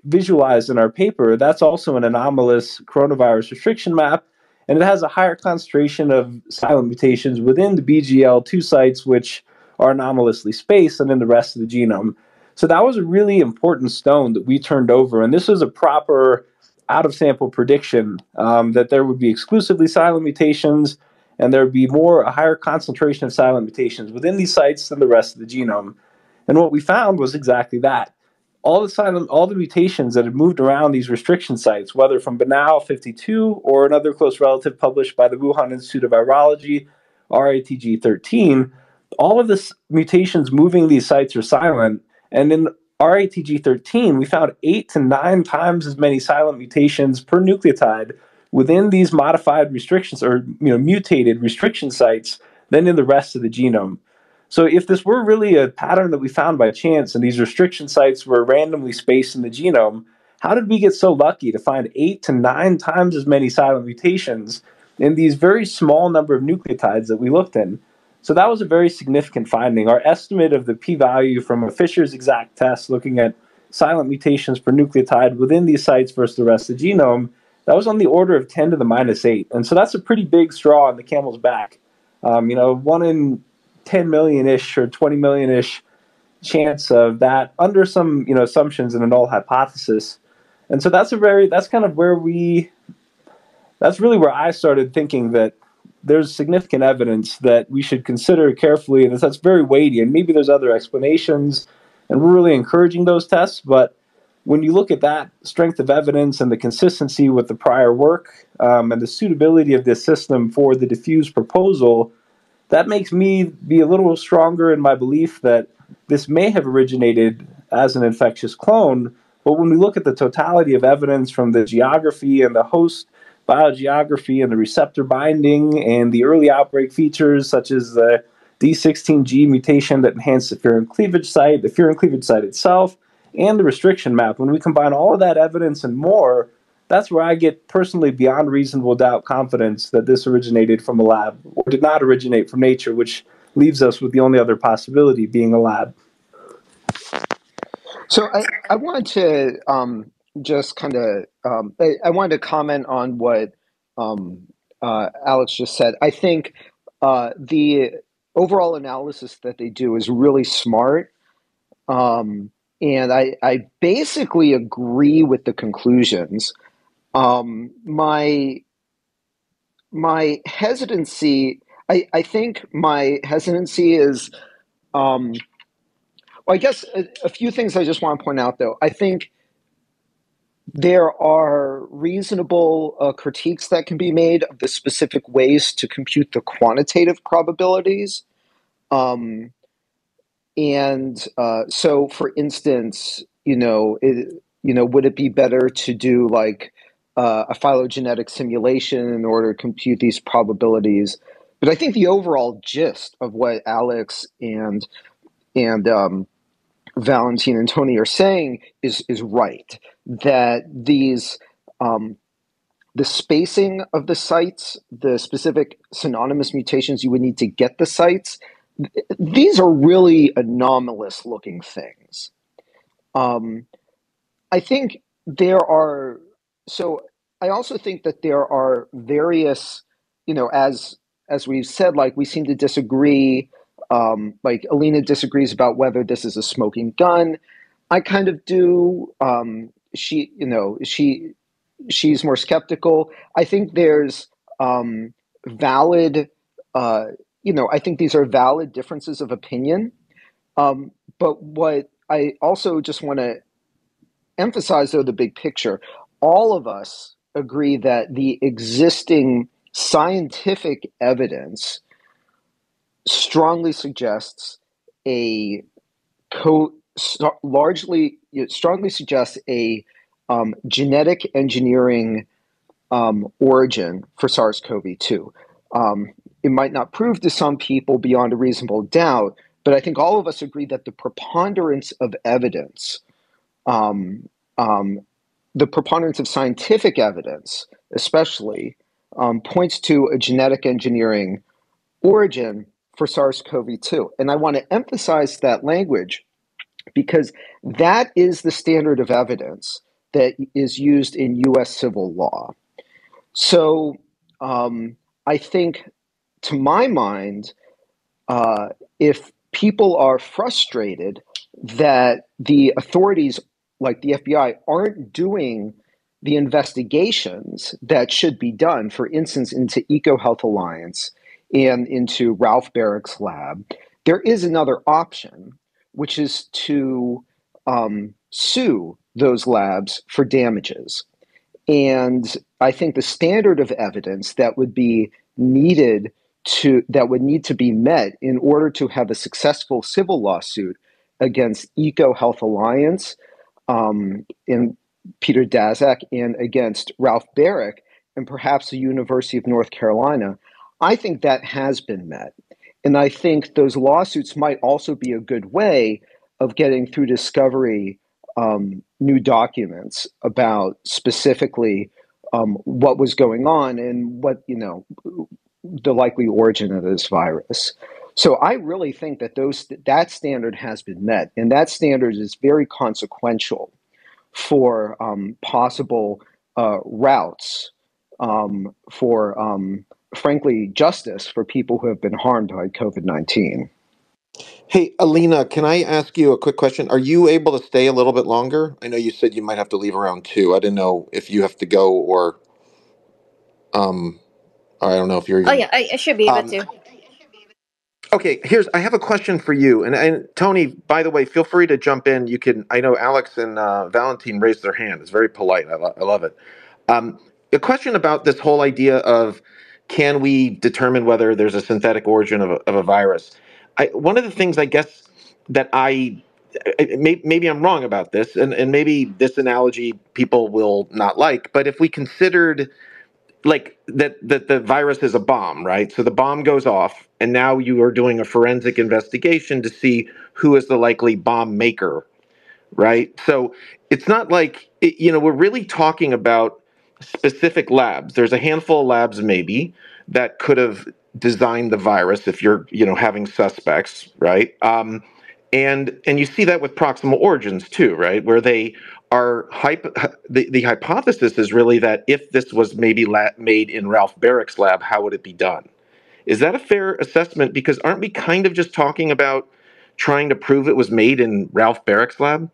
visualized in our paper. That's also an anomalous coronavirus restriction map, and it has a higher concentration of silent mutations within the BGL2 sites, which are anomalously spaced, than in the rest of the genome. So that was a really important stone that we turned over. And this was a proper out-of-sample prediction that there would be exclusively silent mutations, and there would be a higher concentration of silent mutations within these sites than the rest of the genome. And what we found was exactly that. All the mutations that had moved around these restriction sites, whether from Banal 52 or another close relative published by the Wuhan Institute of Virology, RATG13, all of the mutations moving these sites are silent. And in RATG13, we found 8 to 9 times as many silent mutations per nucleotide within these modified restrictions or mutated restriction sites than in the rest of the genome. So if this were really a pattern that we found by chance and these restriction sites were randomly spaced in the genome, how did we get so lucky to find 8 to 9 times as many silent mutations in these very small number of nucleotides that we looked in? So that was a very significant finding. Our estimate of the p-value from a Fisher's exact test looking at silent mutations per nucleotide within these sites versus the rest of the genome, that was on the order of 10 to the minus 8. And so that's a pretty big straw on the camel's back. 1 in 10 million-ish or 20 million-ish chance of that under some assumptions in a null hypothesis. And so that's really where I started thinking that there's significant evidence that we should consider carefully, and that's very weighty, and maybe there's other explanations, and we're really encouraging those tests. But when you look at that strength of evidence and the consistency with the prior work and the suitability of this system for the diffuse proposal, that makes me be a little stronger in my belief that this may have originated as an infectious clone. But when we look at the totality of evidence from the geography and the host biogeography and the receptor binding and the early outbreak features such as the D16G mutation that enhanced the furin cleavage site, the furin cleavage site itself, and the restriction map, when we combine all of that evidence and more, that's where I get personally beyond reasonable doubt confidence that this originated from a lab or did not originate from nature, which leaves us with the only other possibility being a lab. So I wanted to just kind of I wanted to comment on what Alex just said. I think the overall analysis that they do is really smart, and I basically agree with the conclusions. My hesitancy, I think my hesitancy is, well, I guess a few things I just want to point out, though. I think there are reasonable critiques that can be made of the specific ways to compute the quantitative probabilities. So, for instance, would it be better to do like a phylogenetic simulation in order to compute these probabilities? But I think the overall gist of what Alex and Valentin and Tony are saying is right. That these the spacing of the sites, the specific synonymous mutations you would need to get the sites, these are really anomalous looking things. I think there are, so I also think that there are various, as we've said, like we seem to disagree, like Alina disagrees about whether this is a smoking gun. I kind of do. She's more skeptical. I think there's valid, I think these are valid differences of opinion. But what I also just want to emphasize, though, the big picture, all of us agree that the existing scientific evidence strongly suggests genetic engineering origin for SARS-CoV-2. It might not prove to some people beyond a reasonable doubt, but I think all of us agree that the preponderance of evidence, the preponderance of scientific evidence, especially, points to a genetic engineering origin for SARS-CoV-2. And I want to emphasize that language because that is the standard of evidence that is used in U.S. civil law. So I think, to my mind, if people are frustrated that the authorities like the FBI aren't doing the investigations that should be done, for instance, into EcoHealth Alliance and into Ralph Barrick's lab, there is another option, which is to sue those labs for damages. And I think the standard of evidence that would be needed that would need to be met in order to have a successful civil lawsuit against EcoHealth Alliance in Peter Daszak and against Ralph Barrick and perhaps the University of North Carolina, I think that has been met. And I think those lawsuits might also be a good way of getting through discovery new documents about specifically what was going on and what, the likely origin of this virus. So I really think that that standard has been met, and that standard is very consequential for possible routes for, frankly, justice for people who have been harmed by COVID-19. Hey, Alina, can I ask you a quick question? Are you able to stay a little bit longer? I know you said you might have to leave around 2. I didn't know if you have to go or I don't know if you're Oh even. yeah, I should be able to. Okay, I have a question for you. And Tony, by the way, feel free to jump in. You can, I know Alex and Valentin raised their hand. It's very polite. I love it. A question about this whole idea of can we determine whether there's a synthetic origin of a virus? One of the things I guess that maybe I'm wrong about this, and maybe this analogy people will not like, but if we considered like that the virus is a bomb, right? So the bomb goes off, and now you are doing a forensic investigation to see who is the likely bomb maker, right? So it's not like we're really talking about specific labs. There's a handful of labs maybe that could have designed the virus if you're having suspects, right? And you see that with proximal origins too, right? Where they are the hypothesis is really that if this was maybe made in Ralph Barrick's lab, how would it be done? Is that a fair assessment? Because aren't we kind of just talking about trying to prove it was made in Ralph Barrick's lab?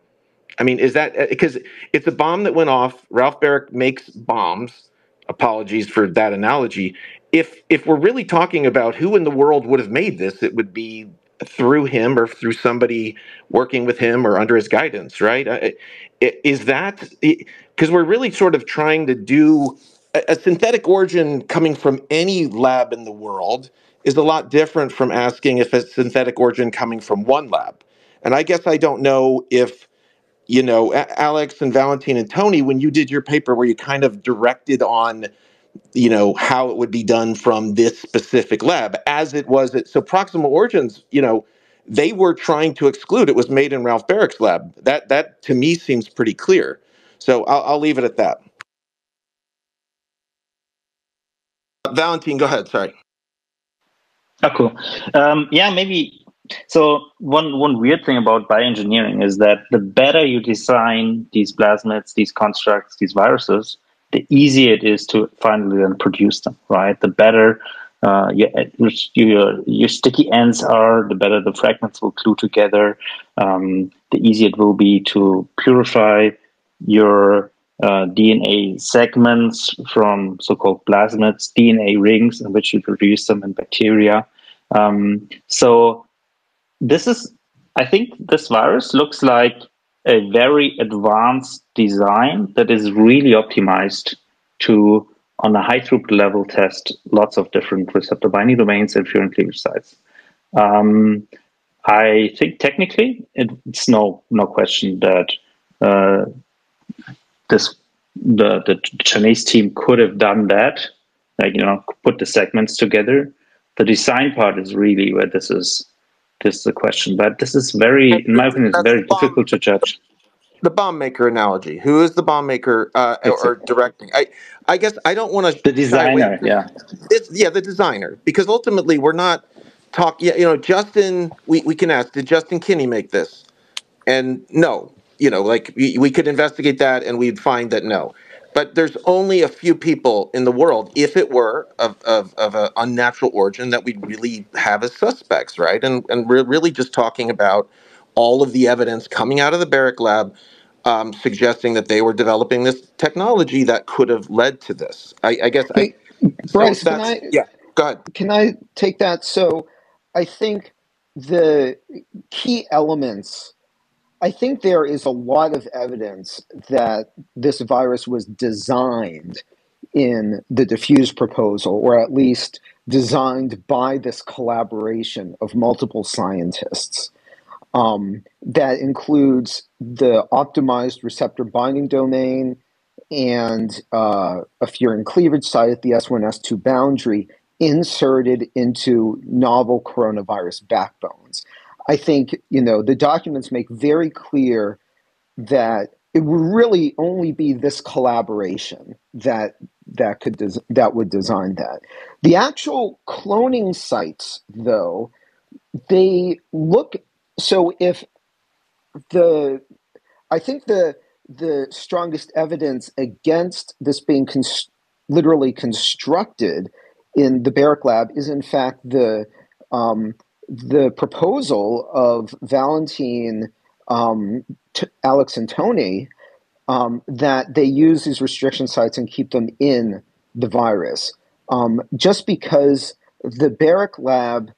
I mean, is that because it's a bomb that went off? Ralph Barrick makes bombs. Apologies for that analogy. If we're really talking about who in the world would have made this, it would be through him or through somebody working with him or under his guidance, right? Is that because we're really sort of trying to do a synthetic origin coming from any lab in the world is a lot different from asking if a synthetic origin coming from one lab. And I guess I don't know if Alex and Valentin and Tony, when you did your paper where you kind of directed on, how it would be done from this specific lab as it was. So proximal origins, they were trying to exclude it was made in Ralph Barrick's lab. That to me seems pretty clear. So I'll leave it at that. Valentin, go ahead. Sorry. Oh, cool. Yeah, maybe. So one weird thing about bioengineering is that the better you design these plasmids, these constructs, these viruses, the easier it is to finally then produce them, right? The better your sticky ends are, the better the fragments will glue together, the easier it will be to purify your DNA segments from so-called plasmids, DNA rings in which you produce them in bacteria. So I think this virus looks like a very advanced design that is really optimized to, on a high throughput level, test lots of different receptor binding domains and furin cleavage sites. I think technically it's no question that the Chinese team could have done that, put the segments together. The design part is really where this is the question, but this is in my opinion, it's very difficult to judge. The bomb maker analogy. Who is the bomb maker or directing? I guess I don't want to. The designer, yeah. The designer, because ultimately we're not talking. Justin. We can ask. Did Justin Kinney make this? And no. We could investigate that and we'd find that no. But there's only a few people in the world, if it were of an unnatural origin, that we'd really have as suspects, right? And we're really just talking about all of the evidence coming out of the Barrick lab suggesting that they were developing this technology that could have led to this. I guess Hey, so Bryce, that's, yeah, go ahead. can I take that? So I think the key elements, I think there is a lot of evidence that this virus was designed in the diffuse proposal, or at least designed by this collaboration of multiple scientists. That includes the optimized receptor binding domain and a furin cleavage site at the S1, S2 boundary inserted into novel coronavirus backbones. I think, the documents make very clear that it would really only be this collaboration that would design that. The actual cloning sites, though, they look, so if I think the strongest evidence against this being literally constructed in the Barrick lab is in fact the proposal of Valentin, Alex, and Tony, that they use these restriction sites and keep them in the virus. Just because the Barrick lab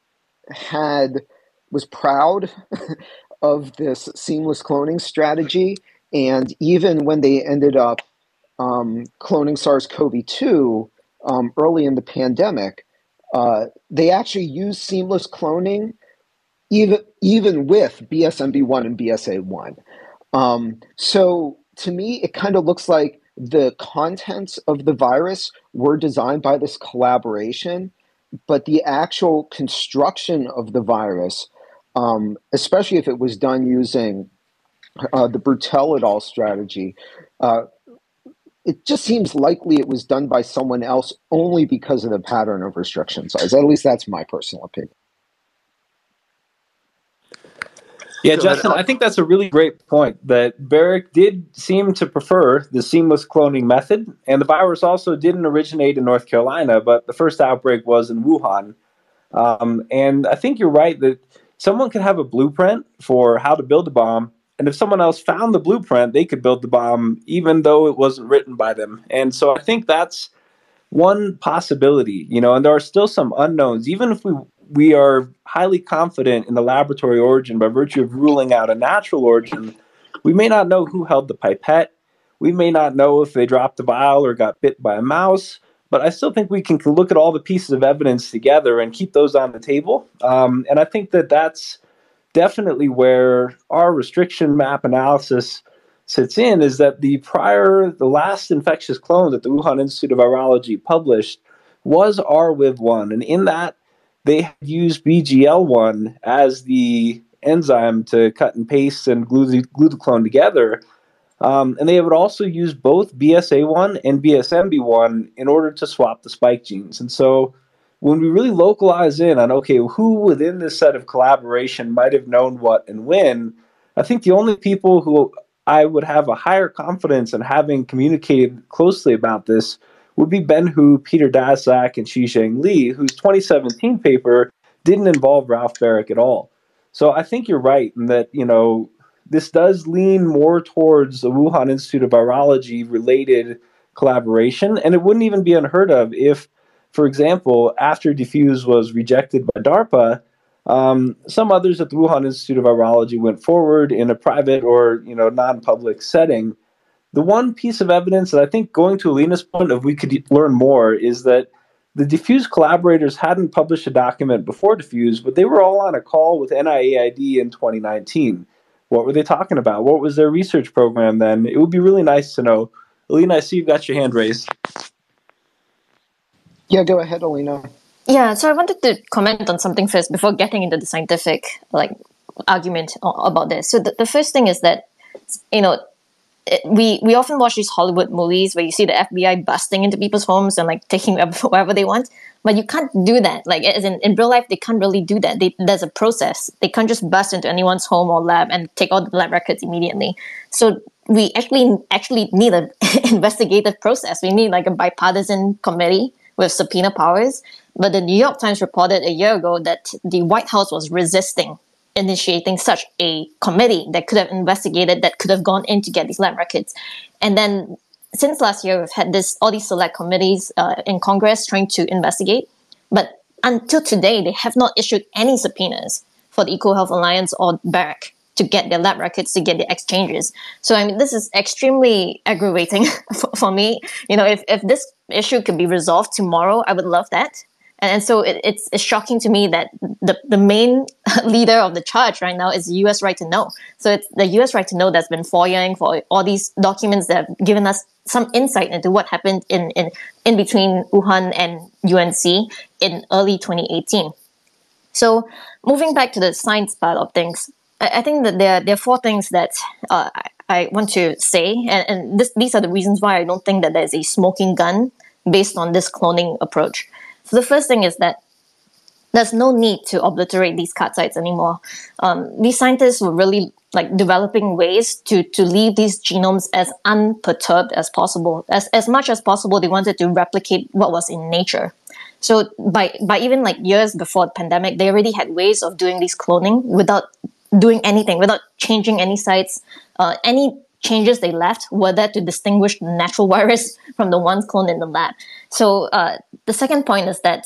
was proud of this seamless cloning strategy, and even when they ended up cloning SARS-CoV-2 early in the pandemic, they actually used seamless cloning even with BSMB1 and BSA1. So to me, it kind of looks like the contents of the virus were designed by this collaboration, but the actual construction of the virus, especially if it was done using the Bruttel et al. Strategy, it just seems likely it was done by someone else only because of the pattern of restriction size. At least that's my personal opinion. Yeah, Justin, I think that's a really great point, that Barrick did seem to prefer the seamless cloning method, and the virus also didn't originate in North Carolina, but the first outbreak was in Wuhan. And I think you're right that someone could have a blueprint for how to build a bomb, and if someone else found the blueprint, they could build the bomb even though it wasn't written by them. And so I think that's one possibility, and there are still some unknowns. Even if we are highly confident in the laboratory origin by virtue of ruling out a natural origin, we may not know who held the pipette. We may not know if they dropped the vial or got bit by a mouse. But I still think we can look at all the pieces of evidence together and keep those on the table. And I think that that's definitely where our restriction map analysis sits in, is that the last infectious clone that the Wuhan Institute of Virology published was RWIV1. And in that, they had used BGL1 as the enzyme to cut and paste and glue the clone together. And they would also use both BSA1 and BSMB1 in order to swap the spike genes. And so when we really localize in on, okay, who within this set of collaboration might have known what and when, I think the only people who I would have a higher confidence in having communicated closely about this would be Ben Hu, Peter Daszak, and Shizheng Li, whose 2017 paper didn't involve Ralph Barrick at all. So I think you're right in that, this does lean more towards the Wuhan Institute of Virology related collaboration, and it wouldn't even be unheard of if, for example, after Diffuse was rejected by DARPA, some others at the Wuhan Institute of Virology went forward in a private or non-public setting. The one piece of evidence that I think, going to Alina's point of we could learn more, is that the Diffuse collaborators hadn't published a document before Diffuse, but they were all on a call with NIAID in 2019. What were they talking about? What was their research program then? It would be really nice to know. Alina, I see you've got your hand raised. Yeah, go ahead, Alina. Yeah, so I wanted to comment on something first before getting into the scientific argument about this. So the first thing is that, we often watch these Hollywood movies where you see the FBI busting into people's homes and taking whatever they want, but you can't do that. As in real life, they can't really do that. There's a process. They can't just bust into anyone's home or lab and take all the lab records immediately. So we actually need an investigative process. We need a bipartisan committee with subpoena powers. But the New York Times reported a year ago that the White House was resisting initiating such a committee that could have investigated, that could have gone in to get these lab records. And then since last year, we've had all these select committees in Congress trying to investigate, but until today, they have not issued any subpoenas for the EcoHealth Alliance or BARC to get their lab records, to get the exchanges. So, I mean, this is extremely aggravating for me. You know, if this issue could be resolved tomorrow, I would love that. And so it's shocking to me that the main leader of the charge right now is the U.S. Right to Know. So it's the U.S. Right to Know that's been FOIAing for all these documents that have given us some insight into what happened in between Wuhan and UNC in early 2018. So moving back to the science part of things, I think that there are 4 things that I want to say, and these are the reasons why I don't think that there's a smoking gun based on this cloning approach. So the first thing is that there's no need to obliterate these cut sites anymore. These scientists were really developing ways to leave these genomes as unperturbed as possible. As much as possible, they wanted to replicate what was in nature. So by even years before the pandemic, they already had ways of doing these cloning without doing anything, without changing any sites. Any changes they left were there to distinguish the natural virus from the ones cloned in the lab. So the second point is that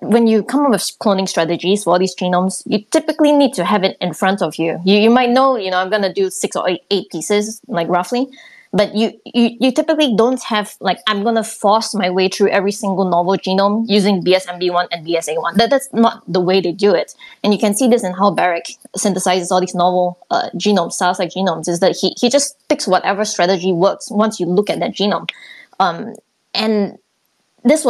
when you come up with cloning strategies for all these genomes, you typically need to have it in front of you. You might know, I'm going to do 6 or 8 pieces, roughly, but you typically don't have, I'm going to force my way through every single novel genome using BSMB1 and BSA1. That's not the way they do it. And you can see this in how Barrick synthesizes all these novel genomes, SARS-like genomes, is that he just picks whatever strategy works once you look at that genome. And this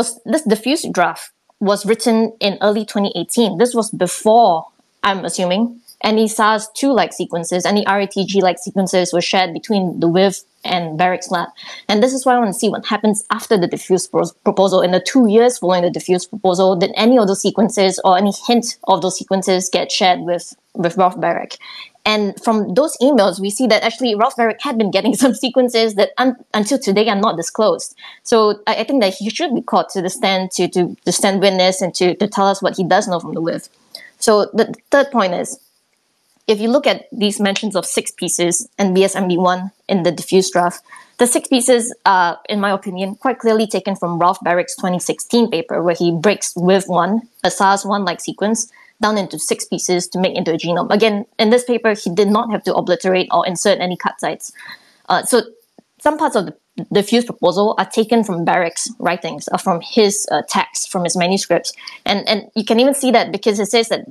diffuse draft was written in early 2018. This was before, I'm assuming, any SARS-2-like sequences, any RATG-like sequences were shared between the WIV and Barrick's lab. And this is why I want to see what happens after the diffuse proposal. In the 2 years following the diffuse proposal, did any of those sequences or any hint of those sequences get shared with Ralph Barrick? And from those emails, we see that actually Ralph Barrick had been getting some sequences that until today are not disclosed. So I think that he should be called to the stand to stand witness and to tell us what he does know from the WIV. So the third point is, if you look at these mentions of 6 pieces and BSMB1 in the diffuse draft, the 6 pieces are, in my opinion, quite clearly taken from Ralph Barrick's 2016 paper, where he breaks WIV1, a SARS-1-like sequence, down into 6 pieces to make into a genome. Again, in this paper, he did not have to obliterate or insert any cut sites. So some parts of the diffuse proposal are taken from Barrick's writings, from his text, from his manuscripts. And you can even see that because it says that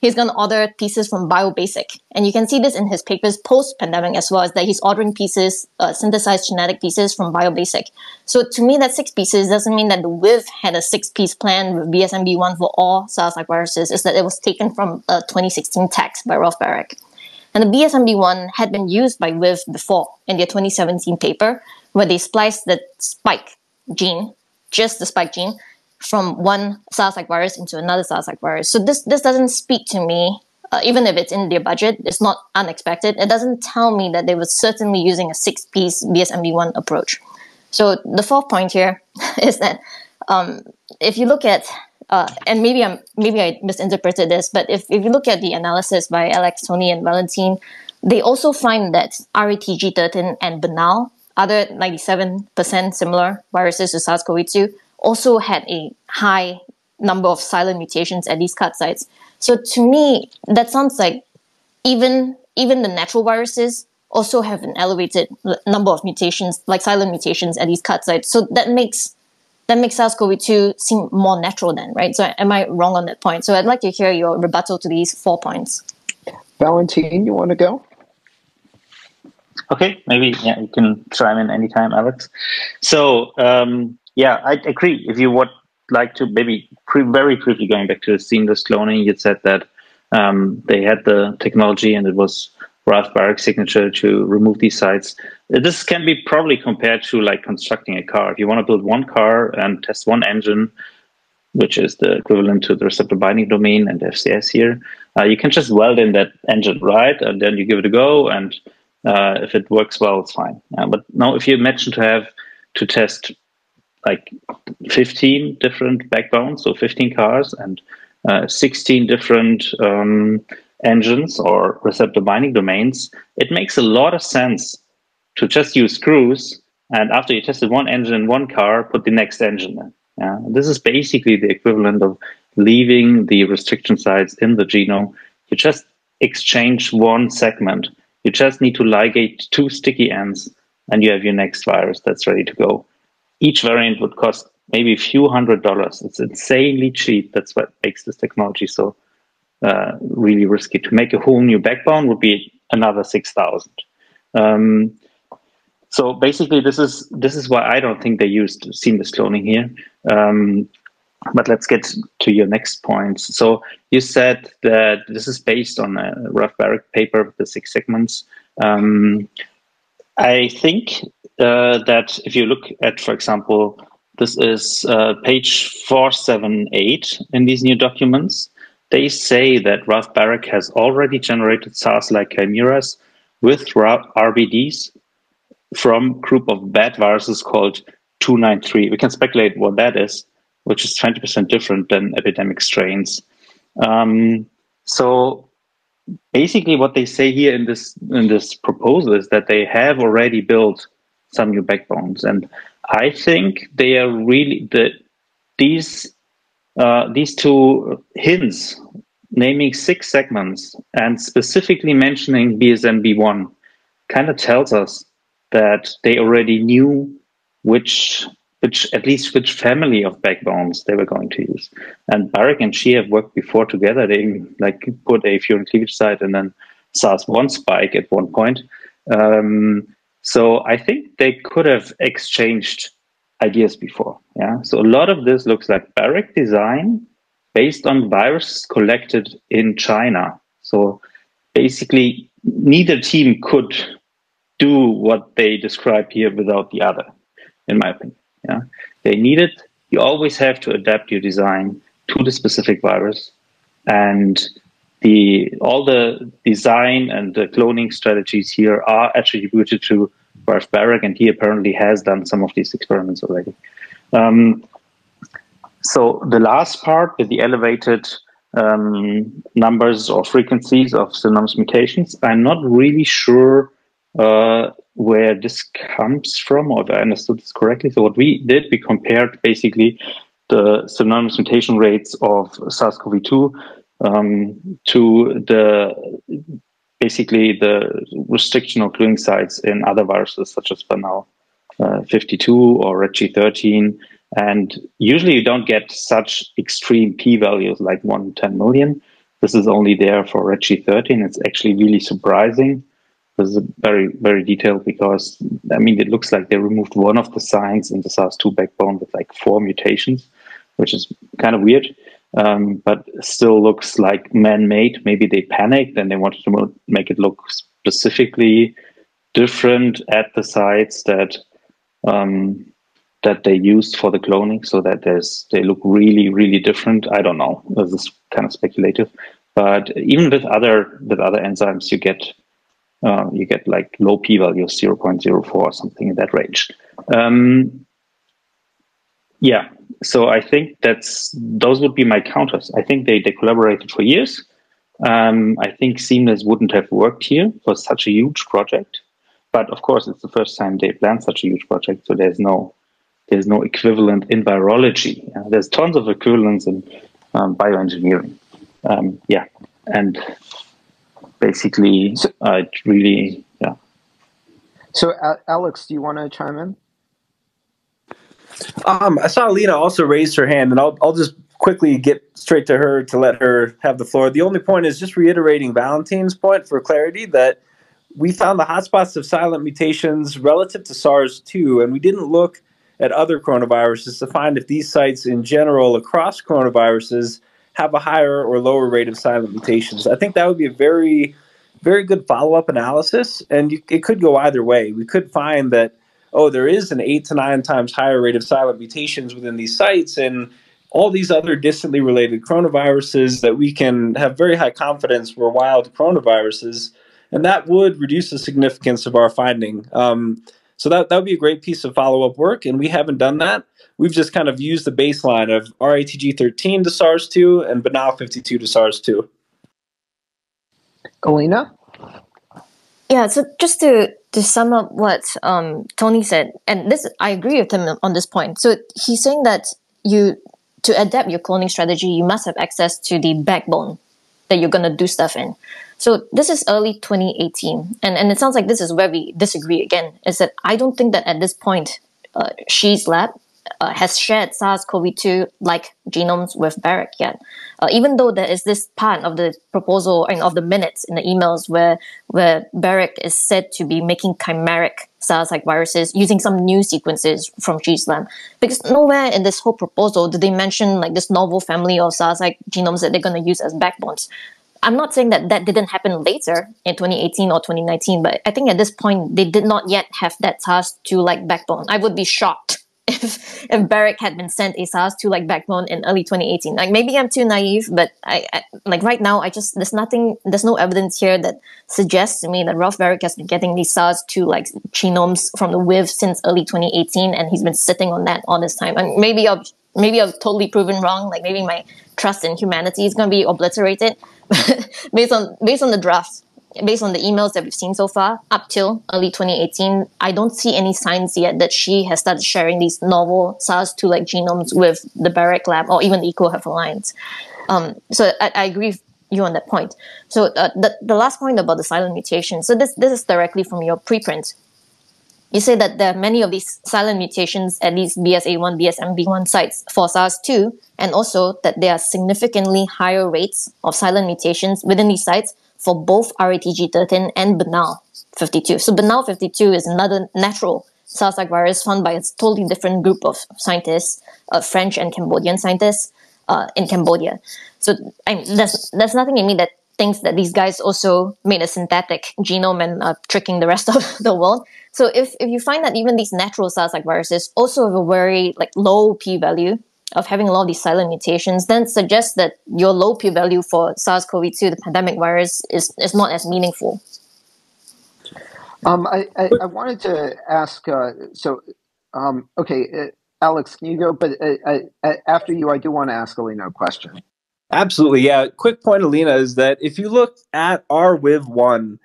he's going to order pieces from Biobasic. And you can see this in his papers post-pandemic as well, as that he's ordering pieces, synthesized genetic pieces from Biobasic. So to me, that 6 pieces doesn't mean that the WIV had a 6-piece plan with BSMB1 for all SARS-like viruses. It's that it was taken from a 2016 text by Ralph Barrick. And the BSMB1 had been used by WIV before in their 2017 paper, where they spliced the spike gene, just the spike gene, from one SARS-like virus into another SARS-like virus. So this doesn't speak to me, even if it's in their budget, it's not unexpected. It doesn't tell me that they were certainly using a 6-piece BSMB1 approach. So the fourth point here is that if you look at, and maybe I misinterpreted this, but if you look at the analysis by Alex, Tony, and Valentin, they also find that RATG13 and Banal, other 97% similar viruses to SARS-CoV-2, also had a high number of silent mutations at these cut sites. So to me, that sounds like even the natural viruses also have an elevated number of mutations, like silent mutations at these cut sites. So that makes SARS-CoV-2 seem more natural then, right? So am I wrong on that point? So I'd like to hear your rebuttal to these 4 points. Valentin, you want to go? Okay, maybe you can chime in anytime, Alex. So I agree. If you would like to maybe very quickly going back to the seamless cloning, you said that they had the technology and it was Ralph Barrick's signature to remove these sites. This can be probably compared to constructing a car. If you want to build one car and test one engine, which is the equivalent to the receptor binding domain and FCS here, you can just weld in that engine, right? And then you give it a go, and if it works well, it's fine. But now, if you imagine to test 15 different backbones, so 15 cars, and 16 different engines or receptor binding domains, it makes a lot of sense to just use screws, and after you tested one engine in one car, put the next engine in. Yeah? This is basically the equivalent of leaving the restriction sites in the genome. You just exchange one segment. You just need to ligate 2 sticky ends, and you have your next virus that's ready to go. Each variant would cost maybe a few $100s. It's insanely cheap. That's what makes this technology so really risky. To make a whole new backbone would be another 6,000. So basically, this is why I don't think they used seamless cloning here. But let's get to your next point. So you said that this is based on a Ralph Baric paper with the 6 segments. I think that if you look at, for example, this is page 478 in these new documents, they say that Ralph Baric has already generated SARS-like chimeras with RBDs from group of bad viruses called 293. We can speculate what that is, which is 20% different than epidemic strains. So basically what they say here in this proposal is that they have already built some new backbones. And I think they are really, these 2 hints, naming 6 segments and specifically mentioning BSMB1, kind of tells us that they already knew which family of backbones they were going to use. And Baric and Xi have worked before together. They like put a furin cleavage site and then SARS-1 spike at one point. So I think they could have exchanged ideas before. Yeah. So a lot of this looks like Baric design based on viruses collected in China. So basically, neither team could do what they describe here without the other, in my opinion. Yeah, they needed. You always have to adapt your design to the specific virus, and all the design and the cloning strategies here are attributed to Ralph Baric, and he apparently has done some of these experiments already. So the last part with the elevated numbers or frequencies of synonymous mutations, I'm not really sure where this comes from, or if I understood this correctly. So what we did, we compared basically the synonymous mutation rates of SARS-CoV-2 to basically the restriction or cloning sites in other viruses such as Banal 52 or Reg13. And usually you don't get such extreme p-values like 1 in 10 million. This is only there for Reg13. It's actually really surprising. This is very, very detailed because, I mean, it looks like they removed one of the signs in the SARS-2 backbone with like 4 mutations, which is kind of weird, but still looks like man-made. Maybe they panicked and they wanted to make it look specifically different at the sites that they used for the cloning, so that they look really, really different. I don't know. This is kind of speculative, but even with other enzymes, you get like low p-values, 0.04 or something in that range. Yeah, so I think those would be my counters. I think they collaborated for years. I think Seamless wouldn't have worked here for such a huge project, but of course it's the first time they planned such a huge project, so there's no equivalent in virology. There's tons of equivalents in bioengineering. Yeah, and basically, really, yeah. So, Alex, do you want to chime in? I saw Alina also raise her hand, and I'll just quickly get straight to her to let her have the floor. The only point is just reiterating Valentin's point for clarity that we found the hotspots of silent mutations relative to SARS-2, and we didn't look at other coronaviruses to find if these sites in general across coronaviruses have a higher or lower rate of silent mutations. I think that would be a very, very good follow-up analysis, and it could go either way. We could find that, there is an 8 to 9 times higher rate of silent mutations within these sites, and all these other distantly related coronaviruses that we can have very high confidence were wild coronaviruses, and that would reduce the significance of our finding. So that would be a great piece of follow-up work, and we haven't done that. We've just kind of used the baseline of RATG13 to SARS-2 and Banal 52 to SARS-2. Alina? Yeah, so just to sum up what Tony said, and this I agree with him on this point. So he's saying that to adapt your cloning strategy, you must have access to the backbone that you're going to do stuff in. So this is early 2018, and it sounds like this is where we disagree again, is that I don't think that at this point, Xi's lab has shared SARS-CoV-2 like genomes with Barrick yet. Even though there is this part of the proposal and of the minutes in the emails where Barrick is said to be making chimeric SARS-like viruses using some new sequences from Xi's lab. Because nowhere in this whole proposal do they mention like this novel family of SARS-like genomes that they're going to use as backbones. I'm not saying that that didn't happen later in 2018 or 2019, but I think at this point they did not yet have that SARS-2-like backbone. I would be shocked if Barrick had been sent a SARS-2-like backbone in early 2018. Like maybe I'm too naive, but I like right now there's no evidence here that suggests to me that Ralph Barrick has been getting these SARS-2-like genomes from the WIV since early 2018, and he's been sitting on that all this time. And maybe I've totally proven wrong. Like maybe my trust in humanity is going to be obliterated based on the drafts. Based on the emails that we've seen so far, up till early 2018, I don't see any signs yet that she has started sharing these novel SARS-2-like genomes with the Barrick lab or even the EcoHealth Alliance. So I agree with you on that point. So the last point about the silent mutation. So this is directly from your preprint. You say that there are many of these silent mutations at these BSA1, BSMB1 sites for SARS-2, and also that there are significantly higher rates of silent mutations within these sites for both RATG13 and Banal52. So Banal52 is another natural SARS-like virus found by a totally different group of scientists, French and Cambodian scientists in Cambodia. So there's nothing in me that thinks that these guys also made a synthetic genome and are tricking the rest of the world. So if you find that even these natural SARS-like viruses also have a very low p-value of having a lot of these silent mutations, then suggests that your low p-value for SARS-CoV-2, the pandemic virus, is not as meaningful. I wanted to ask, Alex, can you go? But after you, I do want to ask Alina a question. Absolutely, yeah. Quick point, Alina, is that if you look at our WIV1,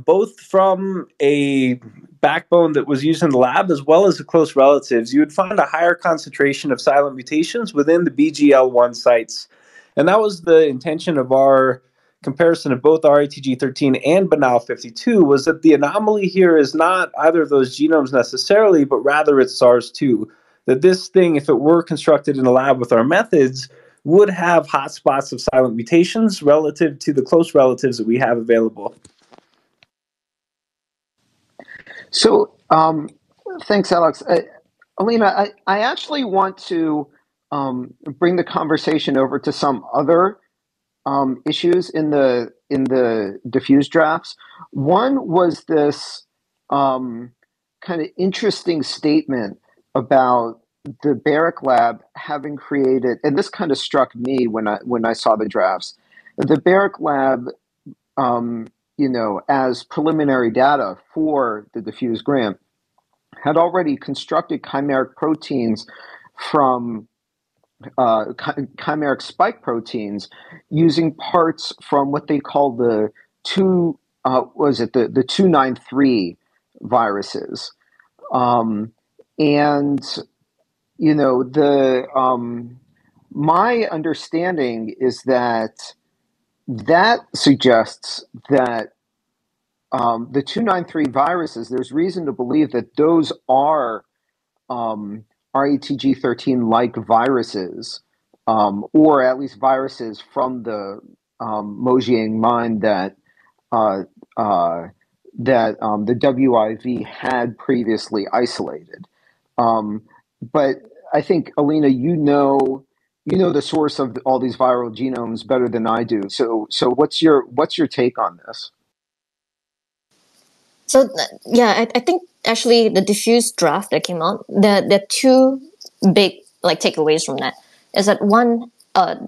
both from a backbone that was used in the lab as well as the close relatives, you would find a higher concentration of silent mutations within the BGL1 sites. And that was the intention of our comparison of both RATG13 and Banal52, was that the anomaly here is not either of those genomes necessarily, but rather it's SARS-2. That this thing, if it were constructed in a lab with our methods, would have hotspots of silent mutations relative to the close relatives that we have available. So, thanks, Alex. Alina, I actually want to bring the conversation over to some other issues in the diffuse drafts. One was this kind of interesting statement about the Barrick lab having created, and this kind of struck me when I saw the drafts. The Barrick lab, as preliminary data for the diffuse grant, had already constructed chimeric proteins from chimeric spike proteins using parts from what they call the 293 viruses, my understanding is that suggests that the 293 viruses, there's reason to believe that those are RATG13-like viruses, or at least viruses from the Mojiang mine that the WIV had previously isolated. But I think, Alina, you know the source of all these viral genomes better than I do. So what's your take on this? So yeah, I think actually the diffuse draft that came out, there are two big takeaways from that. Is that one,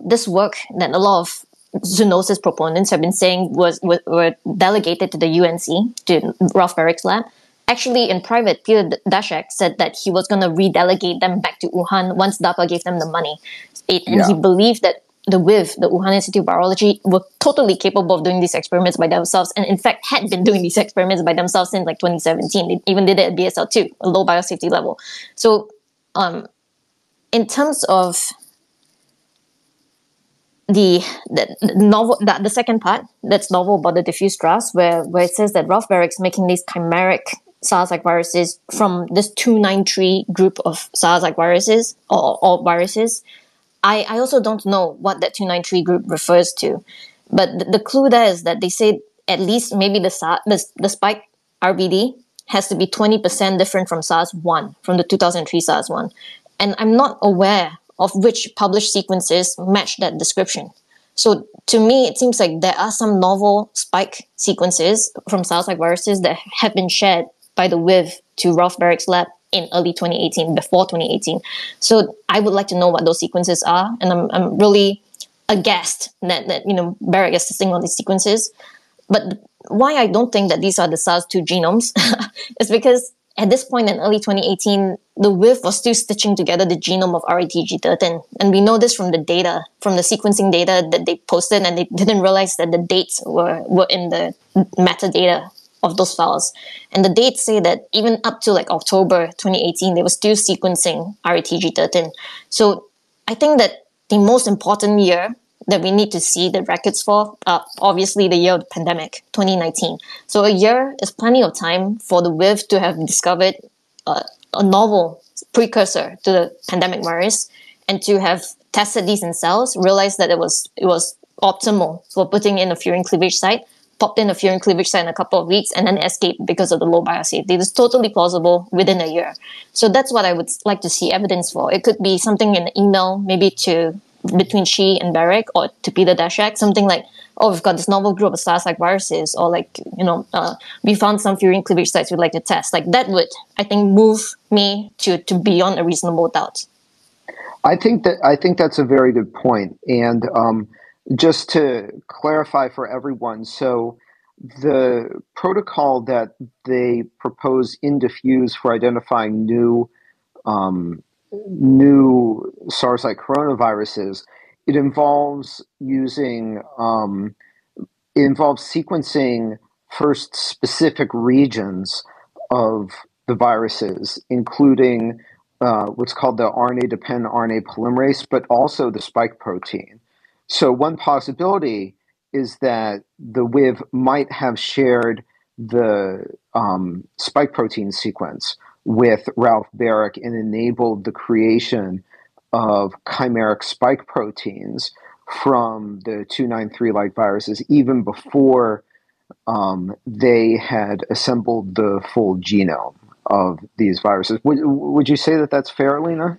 this work that a lot of zoonosis proponents have been saying were delegated to the UNC, to Ralph Barrick's lab. Actually, in private, Peter Daszak said that he was going to redelegate them back to Wuhan once DARPA gave them the money. And he believed that the WIV, the Wuhan Institute of Virology, were totally capable of doing these experiments by themselves, and in fact had been doing these experiments by themselves since like 2017. They even did it at BSL-2, a low biosafety level. So in terms of the second part that's novel about the diffuse drafts, where it says that Ralph Barrick's making these chimeric SARS-like viruses from this 293 group of SARS-like viruses or viruses. I also don't know what that 293 group refers to, but the clue there is that they say at least maybe the spike RBD has to be 20% different from SARS-1, from the 2003 SARS-1. And I'm not aware of which published sequences match that description. So to me, it seems like there are some novel spike sequences from SARS-like viruses that have been shared by the WIV to Ralph Barrick's lab in early 2018, before 2018. So I would like to know what those sequences are, and I'm really aghast that Barrick is testing on these sequences. But why I don't think that these are the SARS-2 genomes is because at this point in early 2018, the WIV was still stitching together the genome of RATG13. And we know this from the data, from the sequencing data that they posted, and they didn't realize that the dates were in the metadata of those files. And the dates say that even up to like October 2018, they were still sequencing RATG13. So I think that the most important year that we need to see the records for, obviously the year of the pandemic, 2019. So a year is plenty of time for the WIV to have discovered a novel precursor to the pandemic virus, and to have tested these in cells, realized that it was optimal for putting in a furin cleavage site, popped in a furin cleavage site in a couple of weeks, and then escaped because of the low biosafety. It is totally plausible within a year. So that's what I would like to see evidence for. It could be something in an email, maybe between Xi and Barrick, or to Peter Daszak, something like, oh, we've got this novel group of SARS-like viruses, or like, we found some furin cleavage sites we'd like to test. Like that would, I think, move me to beyond a reasonable doubt. I think that's a very good point. And just to clarify for everyone, so the protocol that they propose in Diffuse for identifying new SARS-like coronaviruses, it involves sequencing first specific regions of the viruses, including what's called the RNA-dependent RNA polymerase, but also the spike protein. So one possibility is that the WIV might have shared the spike protein sequence with Ralph Barrick and enabled the creation of chimeric spike proteins from the 293-like viruses even before they had assembled the full genome of these viruses. Would you say that that's fair, Alina?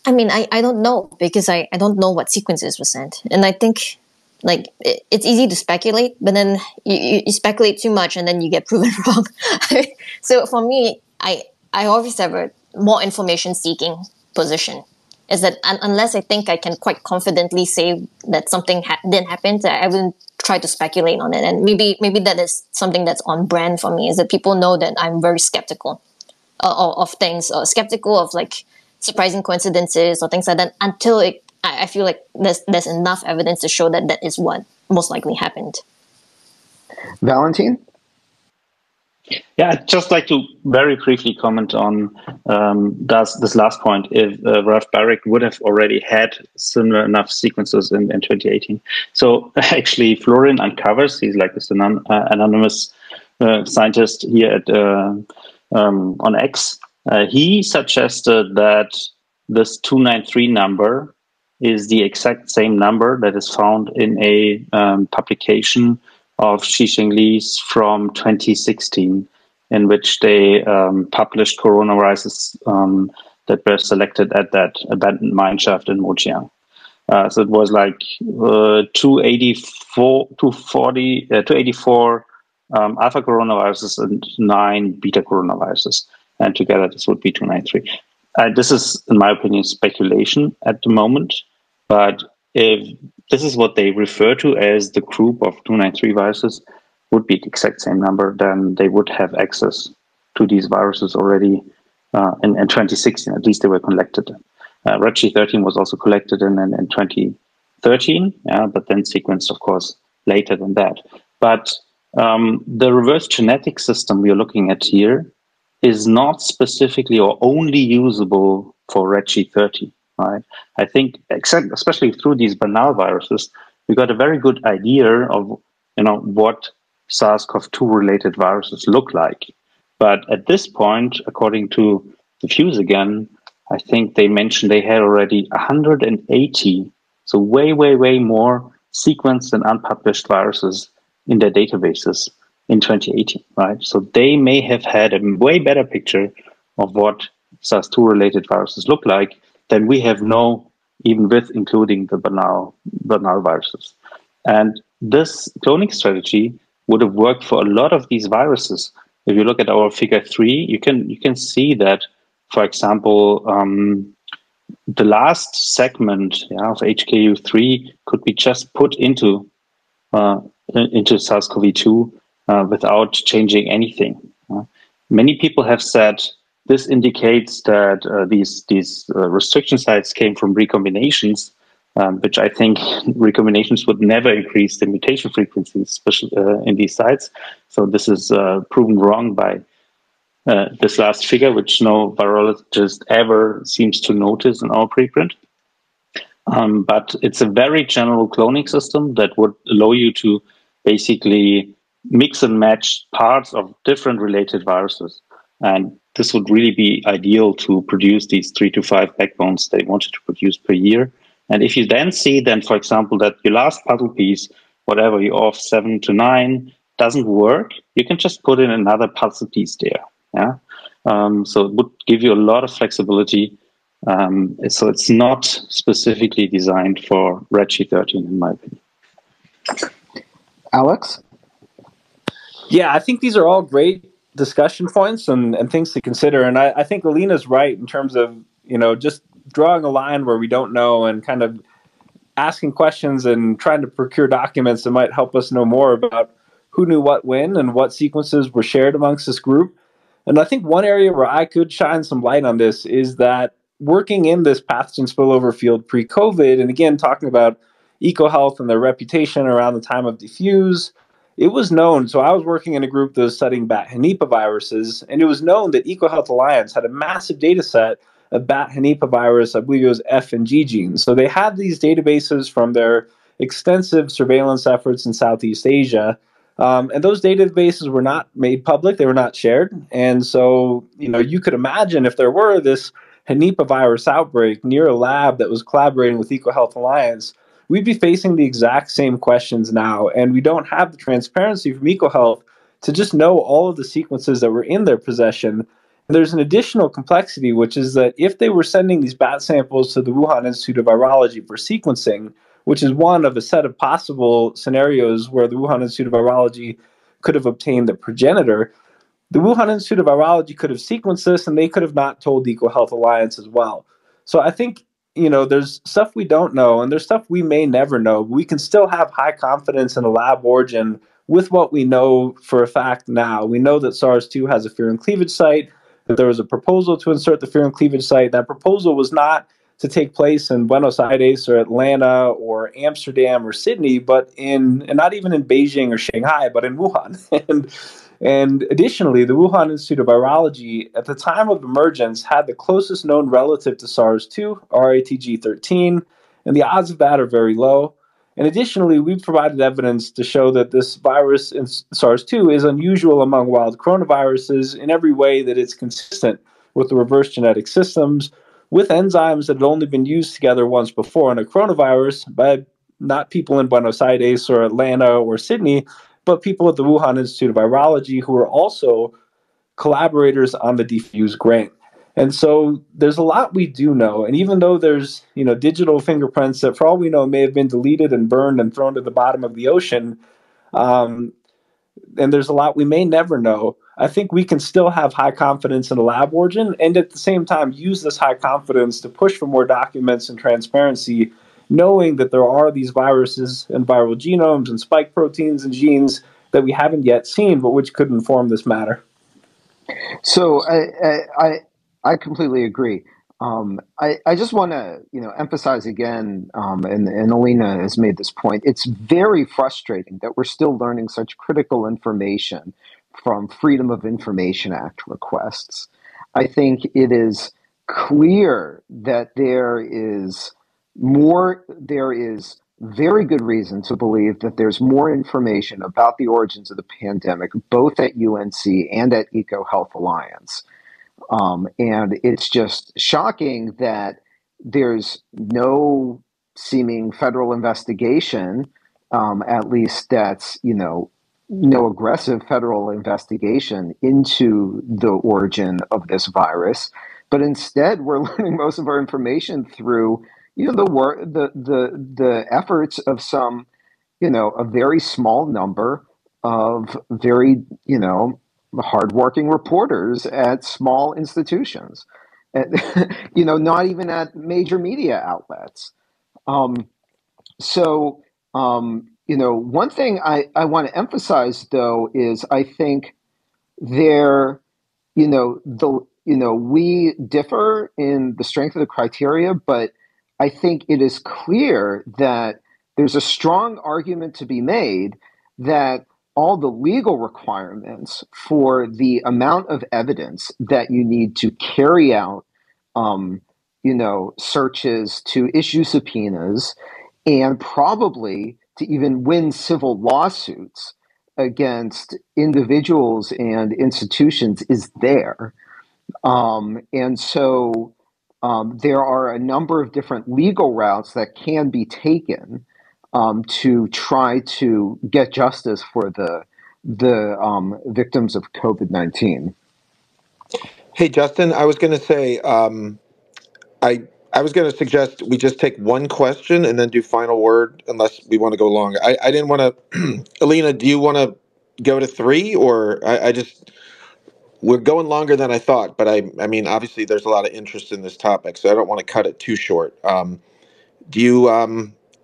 I mean, I don't know, because I don't know what sequences were sent. And I think like it's easy to speculate, but then you speculate too much and then you get proven wrong. So for me, I always have a more information seeking position, is that unless I think I can quite confidently say that something didn't happen, I wouldn't try to speculate on it. And maybe that is something that's on brand for me, is that people know that I'm very skeptical of things, or skeptical of like surprising coincidences or things like that, until I feel like there's enough evidence to show that that is what most likely happened. Valentin? Yeah, I'd just like to very briefly comment on this last point. If Ralph Barrick would have already had similar enough sequences in 2018. So actually, Florin uncovers, he's like this anonymous scientist here at on X. He suggested that this 293 number is the exact same number that is found in a publication of Xisheng Li's from 2016, in which they published coronaviruses that were selected at that abandoned mine shaft in Mojiang. So it was like 284 alpha coronaviruses and 9 beta coronaviruses. And together this would be 293. This is, in my opinion, speculation at the moment. But if this is what they refer to as the group of 293 viruses, would be the exact same number, then they would have access to these viruses already in 2016. At least they were collected. Reggie 13 was also collected in 2013, but then sequenced, of course, later than that. But the reverse genetic system we're looking at here is not specifically or only usable for Reggie 30, right? I think, especially through these banal viruses, we got a very good idea of, what SARS-CoV-2 related viruses look like. But at this point, according to the Fuse again, I think they mentioned they had already 180, so way, way, way more sequenced and unpublished viruses in their databases in 2018, right? So they may have had a way better picture of what SARS-2 related viruses look like than we have now, even with including the banal viruses. And this cloning strategy would have worked for a lot of these viruses. If you look at our figure 3, you can see that, for example, the last segment of HKU3 could be just put into SARS-CoV-2 without changing anything. Many people have said this indicates that these restriction sites came from recombinations, which I think recombinations would never increase the mutation frequency, especially in these sites. So this is proven wrong by this last figure, which no virologist ever seems to notice in our preprint. But it's a very general cloning system that would allow you to basically mix and match parts of different related viruses. And this would really be ideal to produce these 3 to 5 backbones they wanted to produce per year. And if you then see, for example, that your last puzzle piece, whatever you're off 7 to 9, doesn't work, you can just put in another puzzle piece there. Yeah. So it would give you a lot of flexibility. So it's not specifically designed for Reggie 13, in my opinion. Alex? Yeah, I think these are all great discussion points and things to consider. And I think Alina's right in terms of, just drawing a line where we don't know and kind of asking questions and trying to procure documents that might help us know more about who knew what when and what sequences were shared amongst this group. And I think one area where I could shine some light on this is that working in this pathogen spillover field pre-COVID, and again, talking about EcoHealth and their reputation around the time of diffuse, it was known. So I was working in a group that was studying bat henipaviruses, and it was known that EcoHealth Alliance had a massive data set of bat henipavirus, I believe it was F and G genes. So they had these databases from their extensive surveillance efforts in Southeast Asia. And those databases were not made public, they were not shared. And so, you could imagine if there were this henipavirus outbreak near a lab that was collaborating with EcoHealth Alliance, we'd be facing the exact same questions now. And we don't have the transparency from EcoHealth to just know all of the sequences that were in their possession. And there's an additional complexity, which is that if they were sending these bat samples to the Wuhan Institute of Virology for sequencing, which is one of a set of possible scenarios where the Wuhan Institute of Virology could have obtained the progenitor, the Wuhan Institute of Virology could have sequenced this and they could have not told the EcoHealth Alliance as well. So I think, there's stuff we don't know and there's stuff we may never know. But we can still have high confidence in a lab origin with what we know for a fact now. We know that SARS-2 has a furin cleavage site, that there was a proposal to insert the furin cleavage site. That proposal was not to take place in Buenos Aires or Atlanta or Amsterdam or Sydney, but and not even in Beijing or Shanghai, but in Wuhan. And additionally, the Wuhan Institute of Virology, at the time of emergence, had the closest known relative to SARS-2, RATG13, and the odds of that are very low. And additionally, we've provided evidence to show that this virus in SARS-2 is unusual among wild coronaviruses in every way that it's consistent with the reverse genetic systems, with enzymes that had only been used together once before in a coronavirus by not people in Buenos Aires or Atlanta or Sydney, but people at the Wuhan Institute of Virology who are also collaborators on the diffuse grain. And so there's a lot we do know. And even though there's, digital fingerprints that for all we know may have been deleted and burned and thrown to the bottom of the ocean, and there's a lot we may never know, I think we can still have high confidence in a lab origin and at the same time use this high confidence to push for more documents and transparency, knowing that there are these viruses and viral genomes and spike proteins and genes that we haven't yet seen, but which could inform this matter. So I completely agree. I just want to emphasize again, and Alina has made this point. It's very frustrating that we're still learning such critical information from Freedom of Information Act requests. I think it is clear that there is very good reason to believe that there's more information about the origins of the pandemic, both at UNC and at EcoHealth Alliance. And it's just shocking that there's no seeming federal investigation, at least that's, no aggressive federal investigation into the origin of this virus. But instead, we're learning most of our information through, the efforts of some, a very small number of very, hardworking reporters at small institutions, not even at major media outlets. One thing I want to emphasize, though, is I think we differ in the strength of the criteria, but I think it is clear that there's a strong argument to be made that all the legal requirements for the amount of evidence that you need to carry out, searches, to issue subpoenas, and probably to even win civil lawsuits against individuals and institutions is there. And so there are a number of different legal routes that can be taken to try to get justice for the victims of COVID-19. Hey, Justin, I was going to say, I was going to suggest we just take one question and then do final word, unless we want to go long. I didn't want to. Alina, do you want to go to 3, or we're going longer than I thought, but I mean, obviously there's a lot of interest in this topic, so I don't want to cut it too short.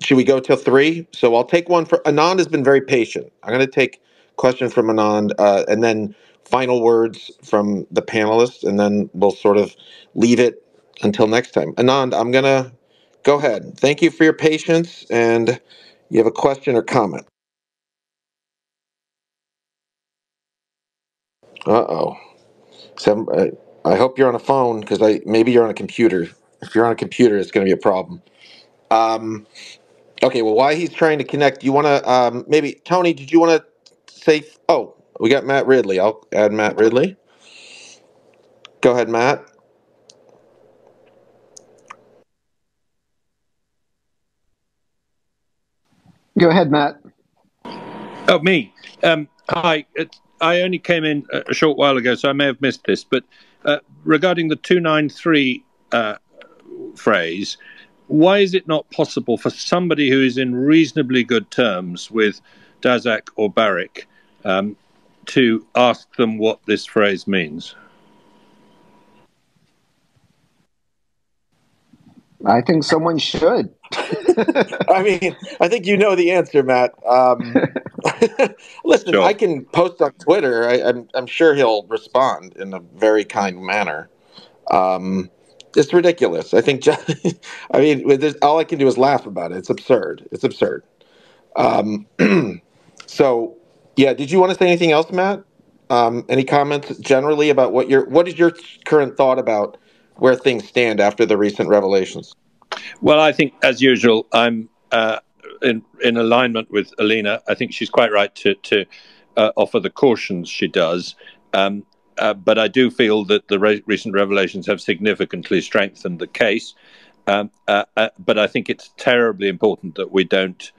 Should we go till 3? So I'll take one for Anand. Has been very patient. I'm going to take question from Anand, and then final words from the panelists, and then we'll sort of leave it until next time. Anand, I'm going to go ahead. Thank you for your patience, and you have a question or comment. Uh-oh. So I hope you're on a phone, because maybe you're on a computer. If you're on a computer, it's going to be a problem. Okay, well, while he's trying to connect, you want to maybe, Tony, did you want to say, oh, we got Matt Ridley. I'll add Matt Ridley. Go ahead, Matt. Go ahead, Matt. Oh, me. Hi. I only came in a short while ago, so I may have missed this. But regarding the 293 phrase, why is it not possible for somebody who is in reasonably good terms with Daszak or Barrick to ask them what this phrase means? I think someone should. I mean, I think you know the answer, Matt. Listen, sure. I can post on Twitter. I'm sure he'll respond in a very kind manner. It's ridiculous. I think. I mean, all I can do is laugh about it. It's absurd. It's absurd. So, yeah. Did you want to say anything else, Matt? Any comments generally about what is your current thought about where things stand after the recent revelations? Well, I think, as usual, I'm in alignment with Alina. I think she's quite right to offer the cautions she does. But I do feel that the recent revelations have significantly strengthened the case. But I think it's terribly important that we don't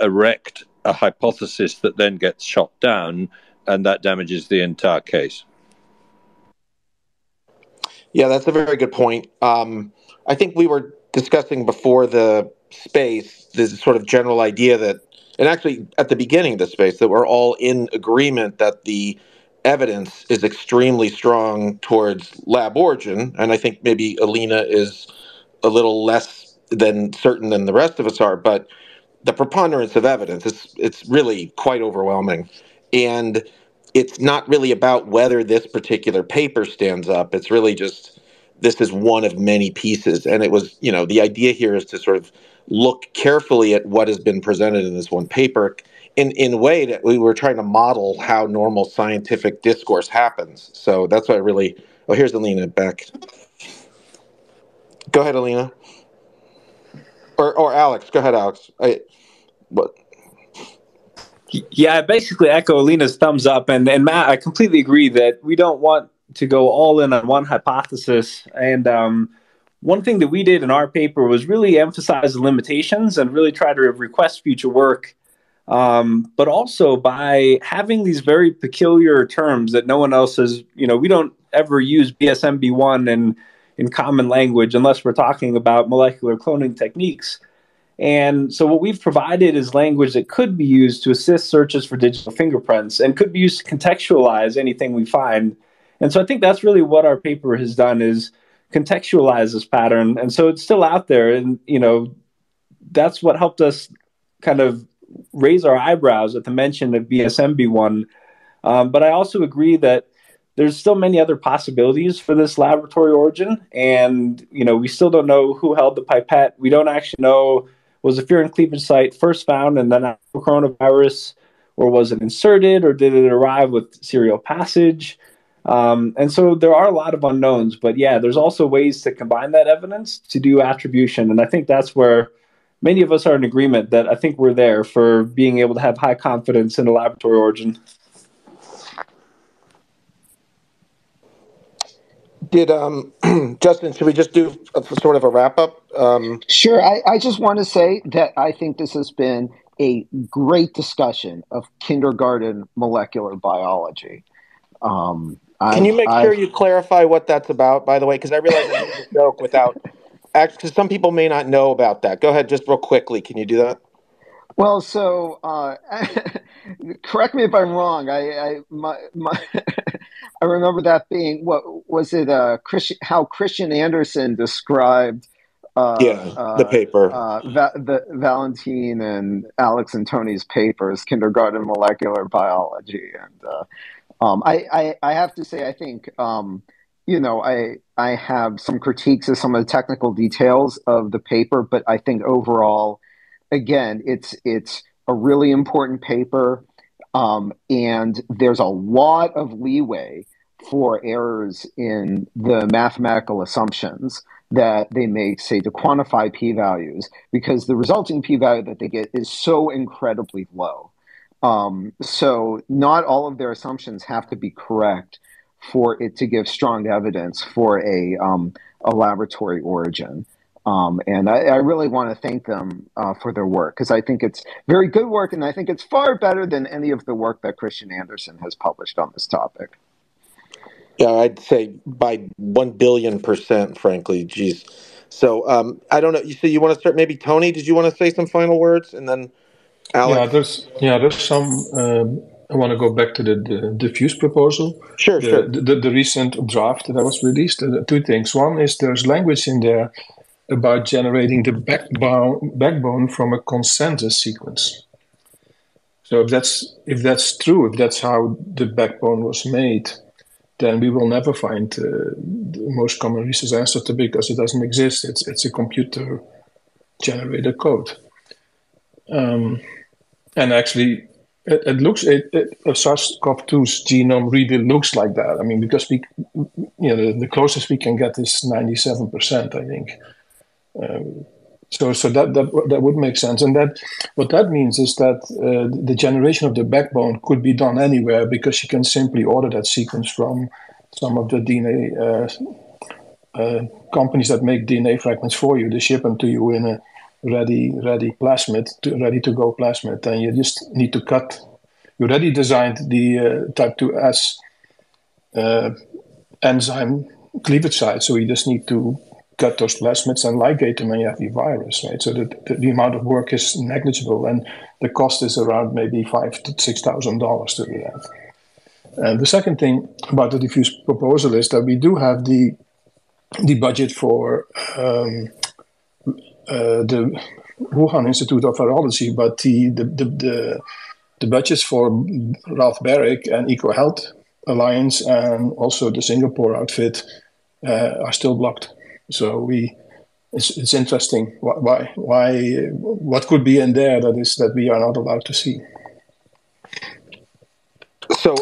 erect a hypothesis that then gets shot down, and that damages the entire case. Yeah, that's a very good point. I think we were discussing before the space this sort of general idea that, and actually at the beginning of the space, that we're all in agreement that the evidence is extremely strong towards lab origin. And I think maybe Alina is a little less than certain than the rest of us are, but the preponderance of evidence, it's really quite overwhelming. And it's not really about whether this particular paper stands up. It's really just this is one of many pieces. And it was, the idea here is to sort of look carefully at what has been presented in this one paper in a way that we were trying to model how normal scientific discourse happens. So that's why here's Alina back. Go ahead, Alina. Or Alex. Go ahead, Alex. Yeah, I basically echo Alina's thumbs up. And Matt, I completely agree that we don't want to go all in on one hypothesis. And one thing that we did in our paper was really emphasize the limitations and really try to request future work. But also by having these very peculiar terms that no one else has, we don't ever use BSMB1 in common language unless we're talking about molecular cloning techniques. And so what we've provided is language that could be used to assist searches for digital fingerprints and could be used to contextualize anything we find. And so I think that's really what our paper has done, is contextualize this pattern. And so it's still out there. And, that's what helped us kind of raise our eyebrows at the mention of BSMB1. But I also agree that there's still many other possibilities for this laboratory origin. And, we still don't know who held the pipette. We don't actually know, was the furin cleavage site first found and then after coronavirus, or was it inserted, or did it arrive with serial passage? And so there are a lot of unknowns. But yeah, there's also ways to combine that evidence to do attribution. And I think that's where many of us are in agreement that I think we're there for being able to have high confidence in a laboratory origin. Justin, should we just do sort of a wrap up? Sure. I just want to say that I think this has been a great discussion of kindergarten molecular biology. Can you make sure you clarify what that's about, by the way? Because I realize I made a joke without, because some people may not know about that. Go ahead, just real quickly. Can you do that? Well, so correct me if I'm wrong. I remember that being, what was it? How Christian Andersen described the paper, the Valentin and Alex and Tony's papers, kindergarten molecular biology, and I have to say, I think I have some critiques of some of the technical details of the paper, but I think overall, again, it's a really important paper, and there's a lot of leeway for errors in the mathematical assumptions that they make, say, to quantify p-values, because the resulting p-value that they get is so incredibly low. So not all of their assumptions have to be correct for it to give strong evidence for a laboratory origin. And I really want to thank them for their work, because I think it's very good work, and I think it's far better than any of the work that Christian Andersen has published on this topic. Yeah, I'd say by 1 billion%, frankly. Geez. So I don't know. So you want to start? Maybe Tony, did you want to say some final words, and then Alex? There's some. I want to go back to the diffuse proposal. Sure. The recent draft that was released. Two things. One is there's language in there about generating the backbone from a consensus sequence. So if that's true, if that's how the backbone was made, then we will never find the most common research answer, because it doesn't exist. It's a computer generated code. And actually, it looks SARS-CoV-2's genome really looks like that. I mean, because the closest we can get is 97%, I think. So that would make sense, and that what that means is that the generation of the backbone could be done anywhere, because you can simply order that sequence from some of the DNA companies that make DNA fragments for you. They ship them to you in a ready plasmid, ready to go plasmid, and you just need to cut. You already designed the type 2S enzyme cleavage site, so you just need to cut those plasmids and ligate them, and you have the virus, right? So the amount of work is negligible, and the cost is around maybe $5,000 to $6,000 to do that. And the second thing about the diffuse proposal is that we do have the budget for the Wuhan Institute of Virology, but the budgets for Ralph Barrick and EcoHealth Alliance and also the Singapore outfit are still blocked. So it's interesting. Why? What could be in there that we are not allowed to see? So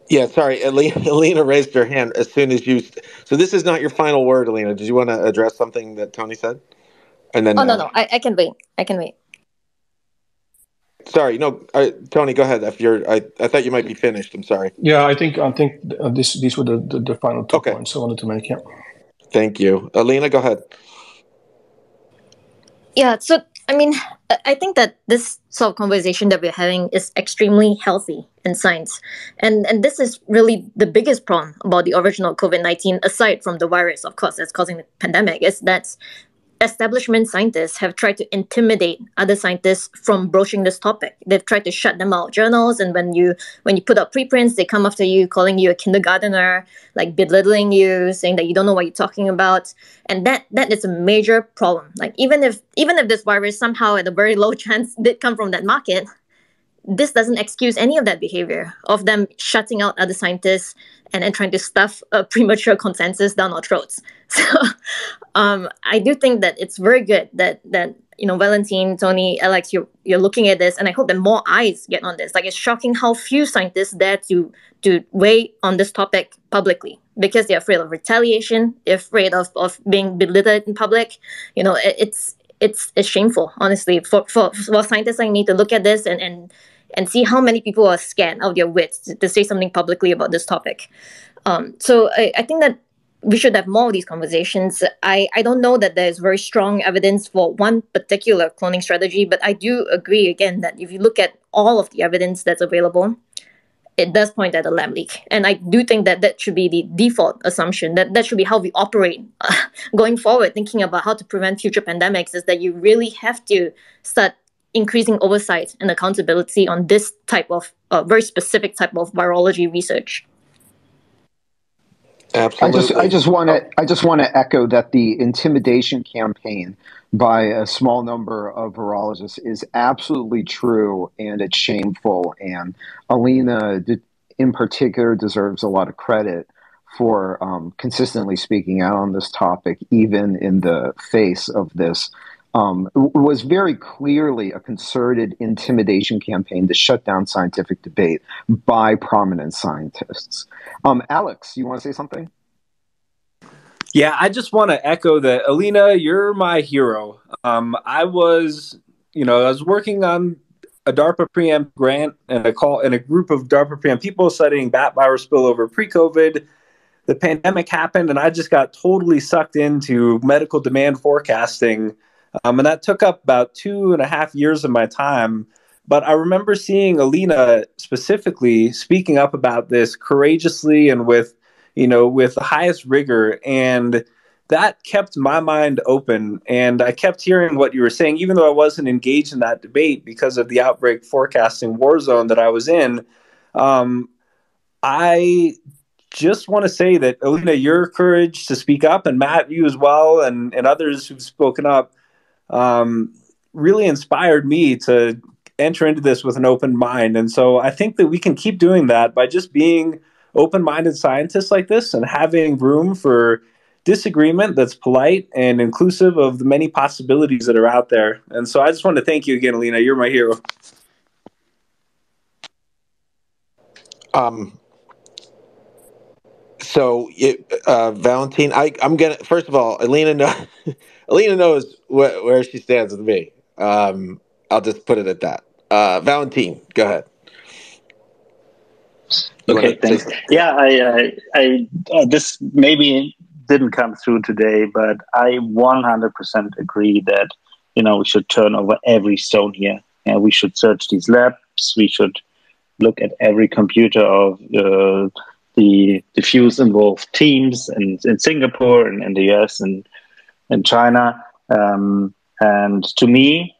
yeah, sorry, Alina raised her hand as soon as you. So this is not your final word, Alina. Did you want to address something that Tony said? And then. Oh no, I can wait. I can wait. Sorry, no, Tony, go ahead. If you're, I thought you might be finished. I'm sorry. Yeah, I think these were the final 2 points I wanted to make. Yeah. Thank you, Alina. Go ahead. Yeah, so I mean, I think that this sort of conversation that we're having is extremely healthy in science. And this is really the biggest problem about the original COVID-19, aside from the virus, of course, that's causing the pandemic, is that establishment scientists have tried to intimidate other scientists from broaching this topic. They've tried to shut them out of journals, and when you put up preprints, they come after you, calling you a kindergartner, like belittling you, saying that you don't know what you're talking about. And that is a major problem. Like even if this virus somehow at a very low chance did come from that market, this doesn't excuse any of that behavior of them shutting out other scientists and then trying to stuff a premature consensus down our throats. So I do think that it's very good that Valentin, Tony, Alex, you're looking at this, and I hope that more eyes get on this. Like, it's shocking how few scientists dare to weigh on this topic publicly because they're afraid of retaliation, they're afraid of being belittled in public. It's shameful, honestly, for scientists like me to look at this and see how many people are scared out of their wits to say something publicly about this topic. So I think that we should have more of these conversations. I don't know that there's very strong evidence for one particular cloning strategy, but I do agree, again, that if you look at all of the evidence that's available, it does point at a lab leak. And I do think that should be the default assumption, that should be how we operate going forward, thinking about how to prevent future pandemics, is that you really have to start increasing oversight and accountability on this type of very specific type of virology research. Absolutely. I just want to echo that the intimidation campaign by a small number of virologists is absolutely true, and it's shameful. And Alina, in particular, deserves a lot of credit for consistently speaking out on this topic, even in the face of this. Was very clearly a concerted intimidation campaign to shut down scientific debate by prominent scientists. Alex, you want to say something? Yeah, I just want to echo that. Alina, you're my hero. I was working on a DARPA preempt grant and a group of DARPA preempt people studying bat virus spillover pre-COVID. The pandemic happened, and I just got totally sucked into medical demand forecasting. And that took up about 2.5 years of my time. But I remember seeing Alina specifically speaking up about this courageously and with the highest rigor. And that kept my mind open. And I kept hearing what you were saying, even though I wasn't engaged in that debate because of the outbreak forecasting war zone that I was in. I just want to say that, Alina, your courage to speak up, and Matt, you as well, and others who've spoken up, really inspired me to enter into this with an open mind. And so I think that we can keep doing that by just being open-minded scientists like this and having room for disagreement that's polite and inclusive of the many possibilities that are out there. And so I just want to thank you again, Alina. You're my hero. Valentin, I'm gonna, first of all, Alina knows where she stands with me. I'll just put it at that. Valentin, go ahead. Okay, thanks. Yeah, I this maybe didn't come through today, but I 100% agree that we should turn over every stone here. We should search these labs. We should look at every computer of the diffuse involved teams in Singapore and in the US and in China. And to me,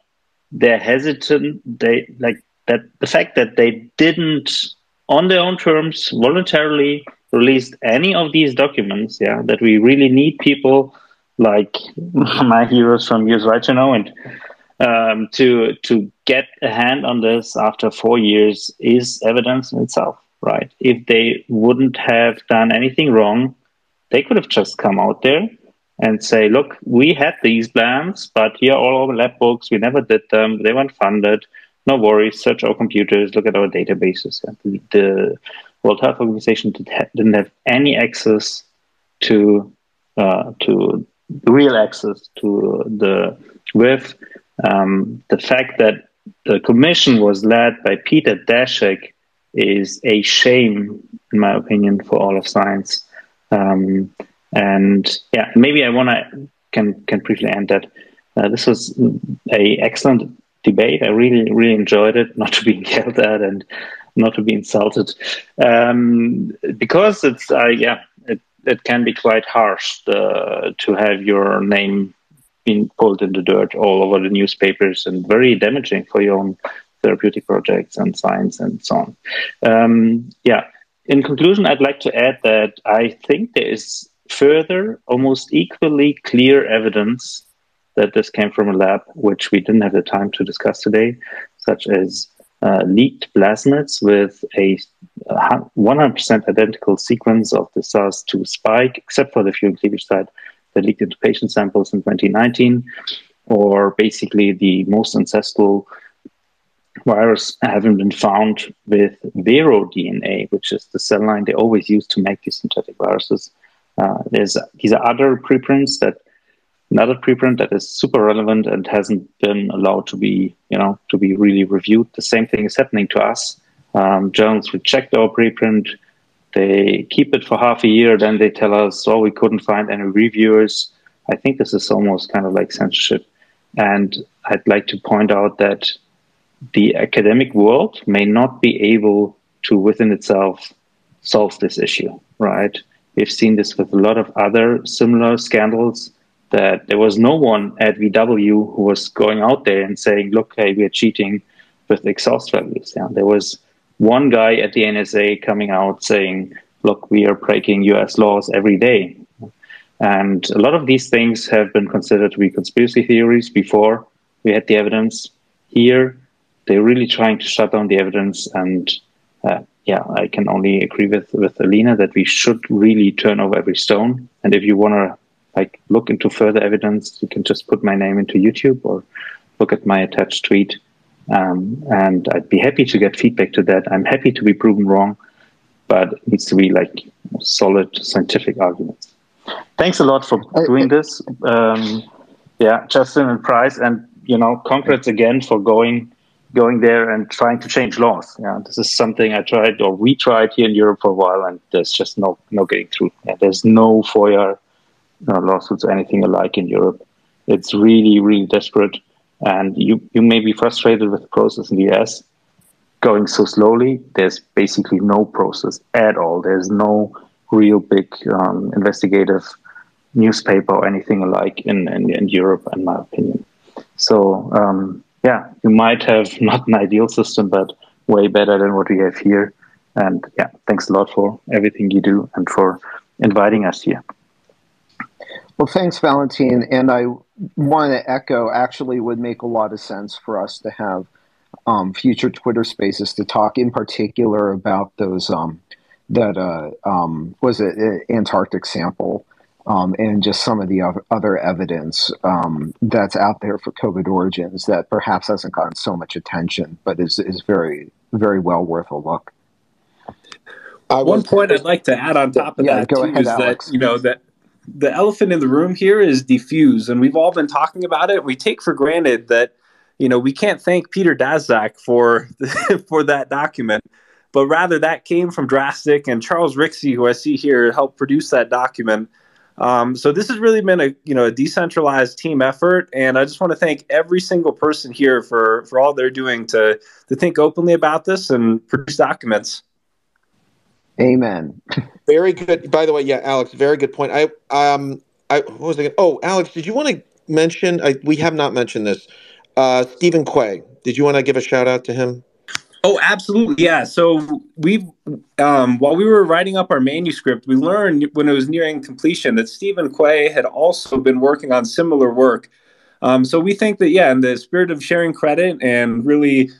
they're hesitant. They like that the fact that they didn't, on their own terms, voluntarily released any of these documents. Yeah, that we really need people like my heroes from US Right to Know and to get a hand on this after 4 years is evidence in itself, right? If they wouldn't have done anything wrong, They could have just come out there and say, look, we had these plans, but here are all our lab books. We never did them. They weren't funded. No worries. Search our computers. Look at our databases. And the World Health Organization didn't have any access to real access to the with the fact that the commission was led by Peter Daszak is a shame, in my opinion, for all of science. And yeah, maybe I can briefly end that. This was a excellent debate. I really enjoyed it. Not to be yelled at and not to be insulted, because it's it can be quite harsh to have your name being pulled in the dirt all over the newspapers, and very damaging for your own therapeutic projects and science and so on. In conclusion, I'd like to add that I think there is further, almost equally clear evidence that this came from a lab, which we didn't have the time to discuss today, such as leaked plasmids with a 100% identical sequence of the SARS-2 spike, except for the fusion cleavage site that leaked into patient samples in 2019, or basically the most ancestral virus having been found with Vero DNA, which is the cell line they always use to make these synthetic viruses. These are other preprints another preprint that is super relevant and hasn't been allowed to be really reviewed. The same thing is happening to us. Journals reject our preprint. They keep it for half a year, then they tell us, oh, we couldn't find any reviewers. I think this is almost kind of like censorship. And I'd like to point out that the academic world may not be able to, within itself, solve this issue, right? We've seen this with a lot of other similar scandals, that there was no one at VW who was going out there and saying, look, hey, we're cheating with exhaust values. Yeah, there was one guy at the NSA coming out saying, look, we are breaking US laws every day. And a lot of these things have been considered to be conspiracy theories before we had the evidence. Here, they're really trying to shut down the evidence. And I can only agree with Alina that we should really turn over every stone. And if you want to look into further evidence, you can just put my name into YouTube or look at my attached tweet. And I'd be happy to get feedback to that. I'm happy to be proven wrong, but it needs to be solid scientific arguments. Thanks a lot for doing this. Justin and Bryce, and congrats again for going there and trying to change laws. Yeah, this is something we tried here in Europe for a while, and there's just no getting through. Yeah, there's no FOIA lawsuits or anything alike in Europe. It's really, really desperate. And you may be frustrated with the process in the US going so slowly. There's basically no process at all. There's no real big investigative newspaper or anything alike in Europe, in my opinion. So, you might have not an ideal system, but way better than what we have here. And thanks a lot for everything you do and for inviting us here. Well, thanks, Valentin. And I want to echo, actually would make a lot of sense for us to have future Twitter spaces to talk in particular about those, was it Antarctic sample and just some of the other evidence that's out there for COVID origins that perhaps hasn't gotten so much attention, but is very, very well worth a look. One point I'd like to add on top of that go too ahead, is Alex. that the elephant in the room here is diffuse, and we've all been talking about it. We take for granted that we can't thank Peter Daszak for for that document, but rather that came from Drastic, and Charles Rixey, who I see here, helped produce that document. So this has really been a decentralized team effort, and I just want to thank every single person here for all they're doing to think openly about this and produce documents. Amen. Very good. By the way, Alex, very good point. What was I? Oh, Alex, did you want to mention? We have not mentioned this. Stephen Quay. Did you want to give a shout out to him? Oh, absolutely. Yeah. So while we were writing up our manuscript, we learned when it was nearing completion that Stephen Quay had also been working on similar work. So we think that, in the spirit of sharing credit and really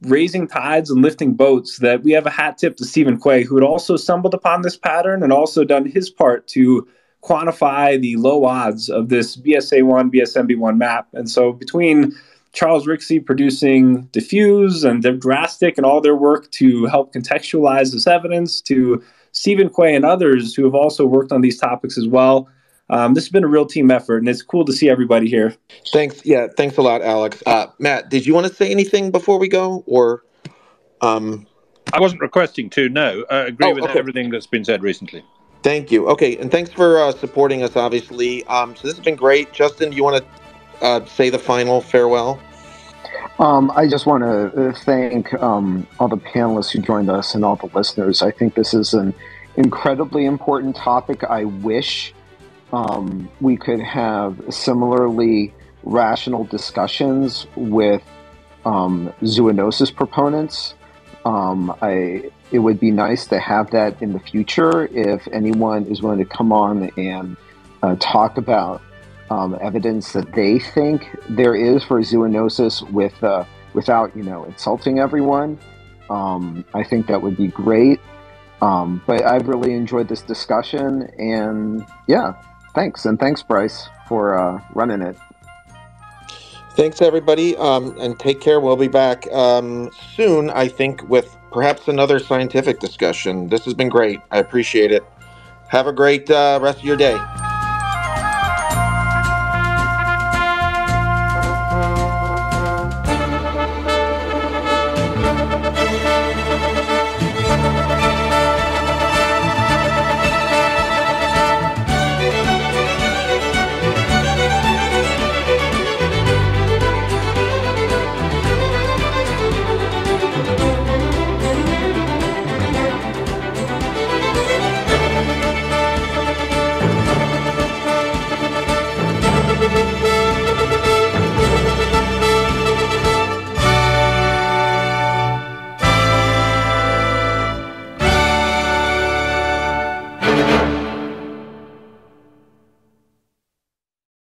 raising tides and lifting boats that we have a hat tip to Stephen Quay, who had also stumbled upon this pattern and also done his part to quantify the low odds of this BSA1, BSMB1 map. And so between Charles Rixey producing Diffuse and Drastic and all their work to help contextualize this evidence, to Stephen Quay and others who have also worked on these topics as well, this has been a real team effort, and it's cool to see everybody here. Thanks. Yeah, thanks a lot, Alex. Matt, did you want to say anything before we go, or? I wasn't requesting to. No, I agree with everything that's been said recently. Thank you. Okay, and thanks for supporting us. Obviously, so this has been great. Justin, you want to say the final farewell? I just want to thank all the panelists who joined us and all the listeners. I think this is an incredibly important topic. I wish we could have similarly rational discussions with zoonosis proponents. It would be nice to have that in the future if anyone is willing to come on and talk about evidence that they think there is for zoonosis without insulting everyone. I think that would be great. But I've really enjoyed this discussion, and yeah, thanks. And thanks, Bryce, for running it. Thanks, everybody, and take care. We'll be back soon, I think, with perhaps another scientific discussion. This has been great. I appreciate it. Have a great rest of your day.